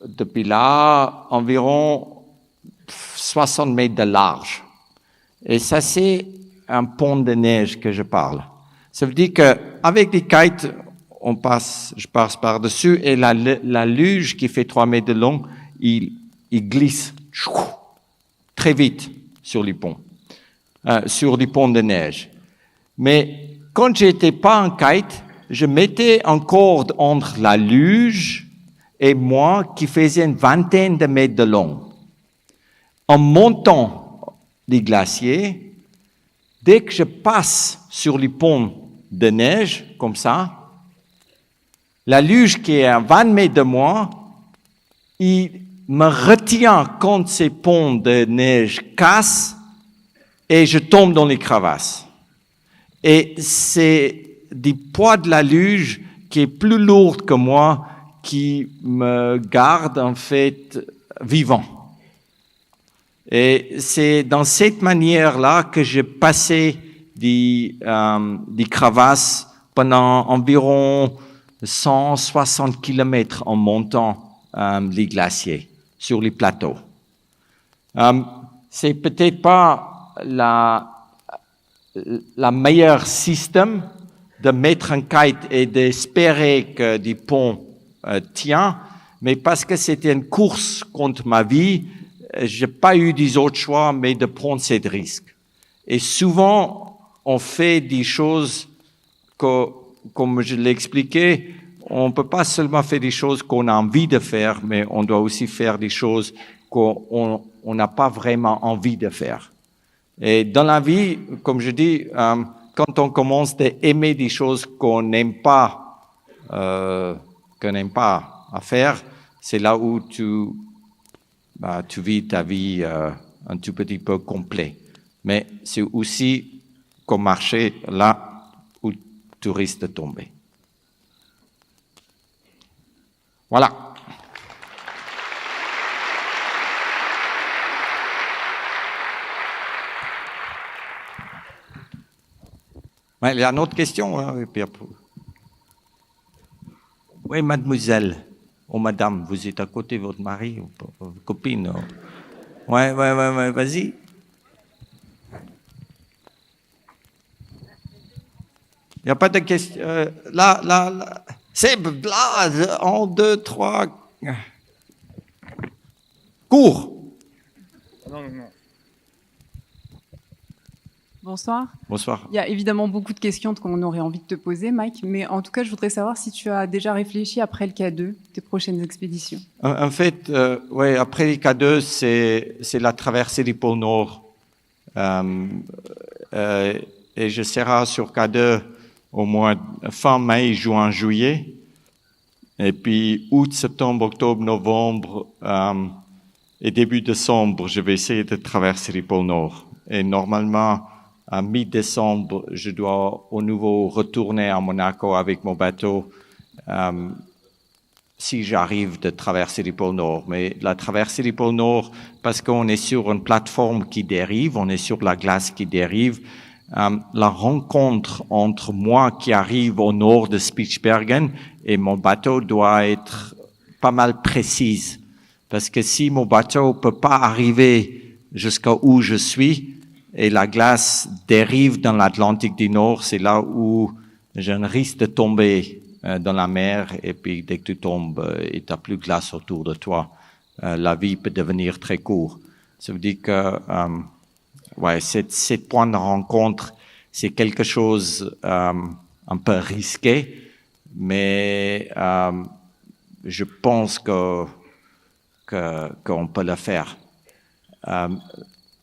depuis là environ 60 mètres de large. Et ça, c'est un pont de neige que je parle. Ça veut dire qu'avec des kites, je passe par-dessus, et la luge qui fait 3 mètres de long, il glisse très vite sur les ponts de neige. Mais quand j'étais pas en kite, je mettais une corde entre la luge et moi qui faisait une vingtaine de mètres de long. En montant les glaciers, dès que je passe sur les ponts de neige, comme ça, la luge qui est à 20 mètres de moi, il me retient quand ces ponts de neige cassent et je tombe dans les crevasses. Et c'est du poids de la luge qui est plus lourde que moi qui me garde en fait vivant. Et c'est dans cette manière-là que j'ai passé des crevasses pendant environ 160 kilomètres en montant les glaciers sur les plateaux. C'est peut-être pas la meilleure système de mettre un kite et d'espérer que des ponts tiennent, mais parce que c'était une course contre ma vie, j'ai pas eu des autres choix, mais de prendre ces risques. Et souvent, on fait des choses que, comme je l'ai expliqué, on peut pas seulement faire des choses qu'on a envie de faire, mais on doit aussi faire des choses qu'on n'a pas vraiment envie de faire. Et dans la vie, comme je dis, quand on commence à aimer des choses qu'on n'aime pas à faire, c'est là où tu vis ta vie un tout petit peu complet. Mais c'est aussi comme marcher là où tu risques de tomber. Voilà. Ouais, il y a une autre question. Hein, et puis après. Oui, mademoiselle, ou madame, vous êtes à côté de votre mari ou votre copine. Ouais, vas-y. Il n'y a pas de question. Là. C'est là, 1, 2, 3. Cours. Non. Bonsoir. Bonsoir. Il y a évidemment beaucoup de questions qu'on aurait envie de te poser, Mike, mais en tout cas, je voudrais savoir si tu as déjà réfléchi après le K2, tes prochaines expéditions. En fait, ouais, après le K2, c'est la traversée du pôle Nord. Et je serai sur K2 au mois fin mai, juin, juillet. Et puis août, septembre, octobre, novembre et début décembre, je vais essayer de traverser le pôle Nord. Et normalement, à mi-décembre, je dois au nouveau retourner à Monaco avec mon bateau si j'arrive de traverser le pôle Nord. Mais la traversée du pôle Nord, parce qu'on est sur une plateforme qui dérive, on est sur la glace qui dérive, la rencontre entre moi qui arrive au nord de Spitsbergen et mon bateau doit être pas mal précise. Parce que si mon bateau peut pas arriver jusqu'à où je suis, et la glace dérive dans l'Atlantique du Nord, c'est là où j'ai un risque de tomber dans la mer, et puis dès que tu tombes et tu n'as plus de glace autour de toi, la vie peut devenir très courte. Ça veut dire que cette point de rencontre, c'est quelque chose un peu risqué, mais je pense qu'on peut le faire.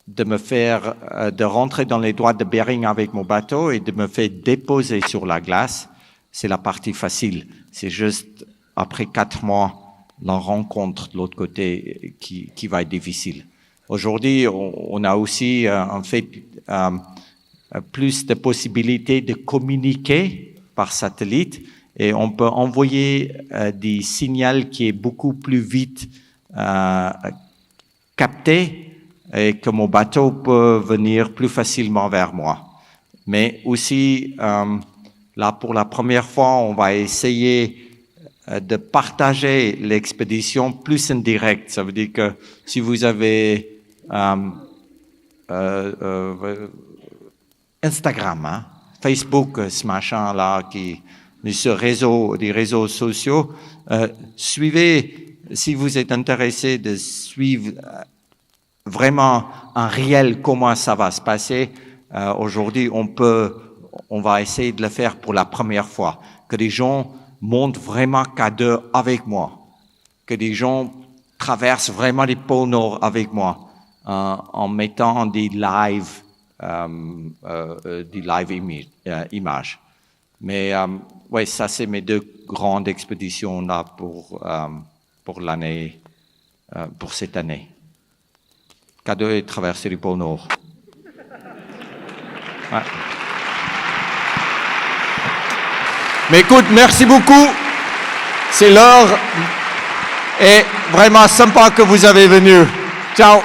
De rentrer dans les droites de Bering avec mon bateau et de me faire déposer sur la glace, c'est la partie facile. C'est juste après 4 mois, la rencontre de l'autre côté qui va être difficile. Aujourd'hui, on a aussi en fait plus de possibilités de communiquer par satellite et on peut envoyer des signaux qui est beaucoup plus vite captés et que mon bateau peut venir plus facilement vers moi. Mais aussi, là, pour la première fois, on va essayer de partager l'expédition plus en direct. Ça veut dire que si vous avez Instagram, Facebook, ce machin-là, des réseaux sociaux, suivez, si vous êtes intéressé de suivre vraiment en réel comment ça va se passer. Aujourd'hui, on va essayer de le faire pour la première fois. Que les gens montent vraiment K2 avec moi. Que les gens traversent vraiment les pôles Nord avec moi. En mettant des live images. Mais ouais, ça c'est mes 2 grandes expéditions là pour l'année, pour cette année. K2 et traverser le pôle Nord. Ouais. Mais écoute, merci beaucoup. C'est l'heure. Et vraiment sympa que vous avez venu. Ciao.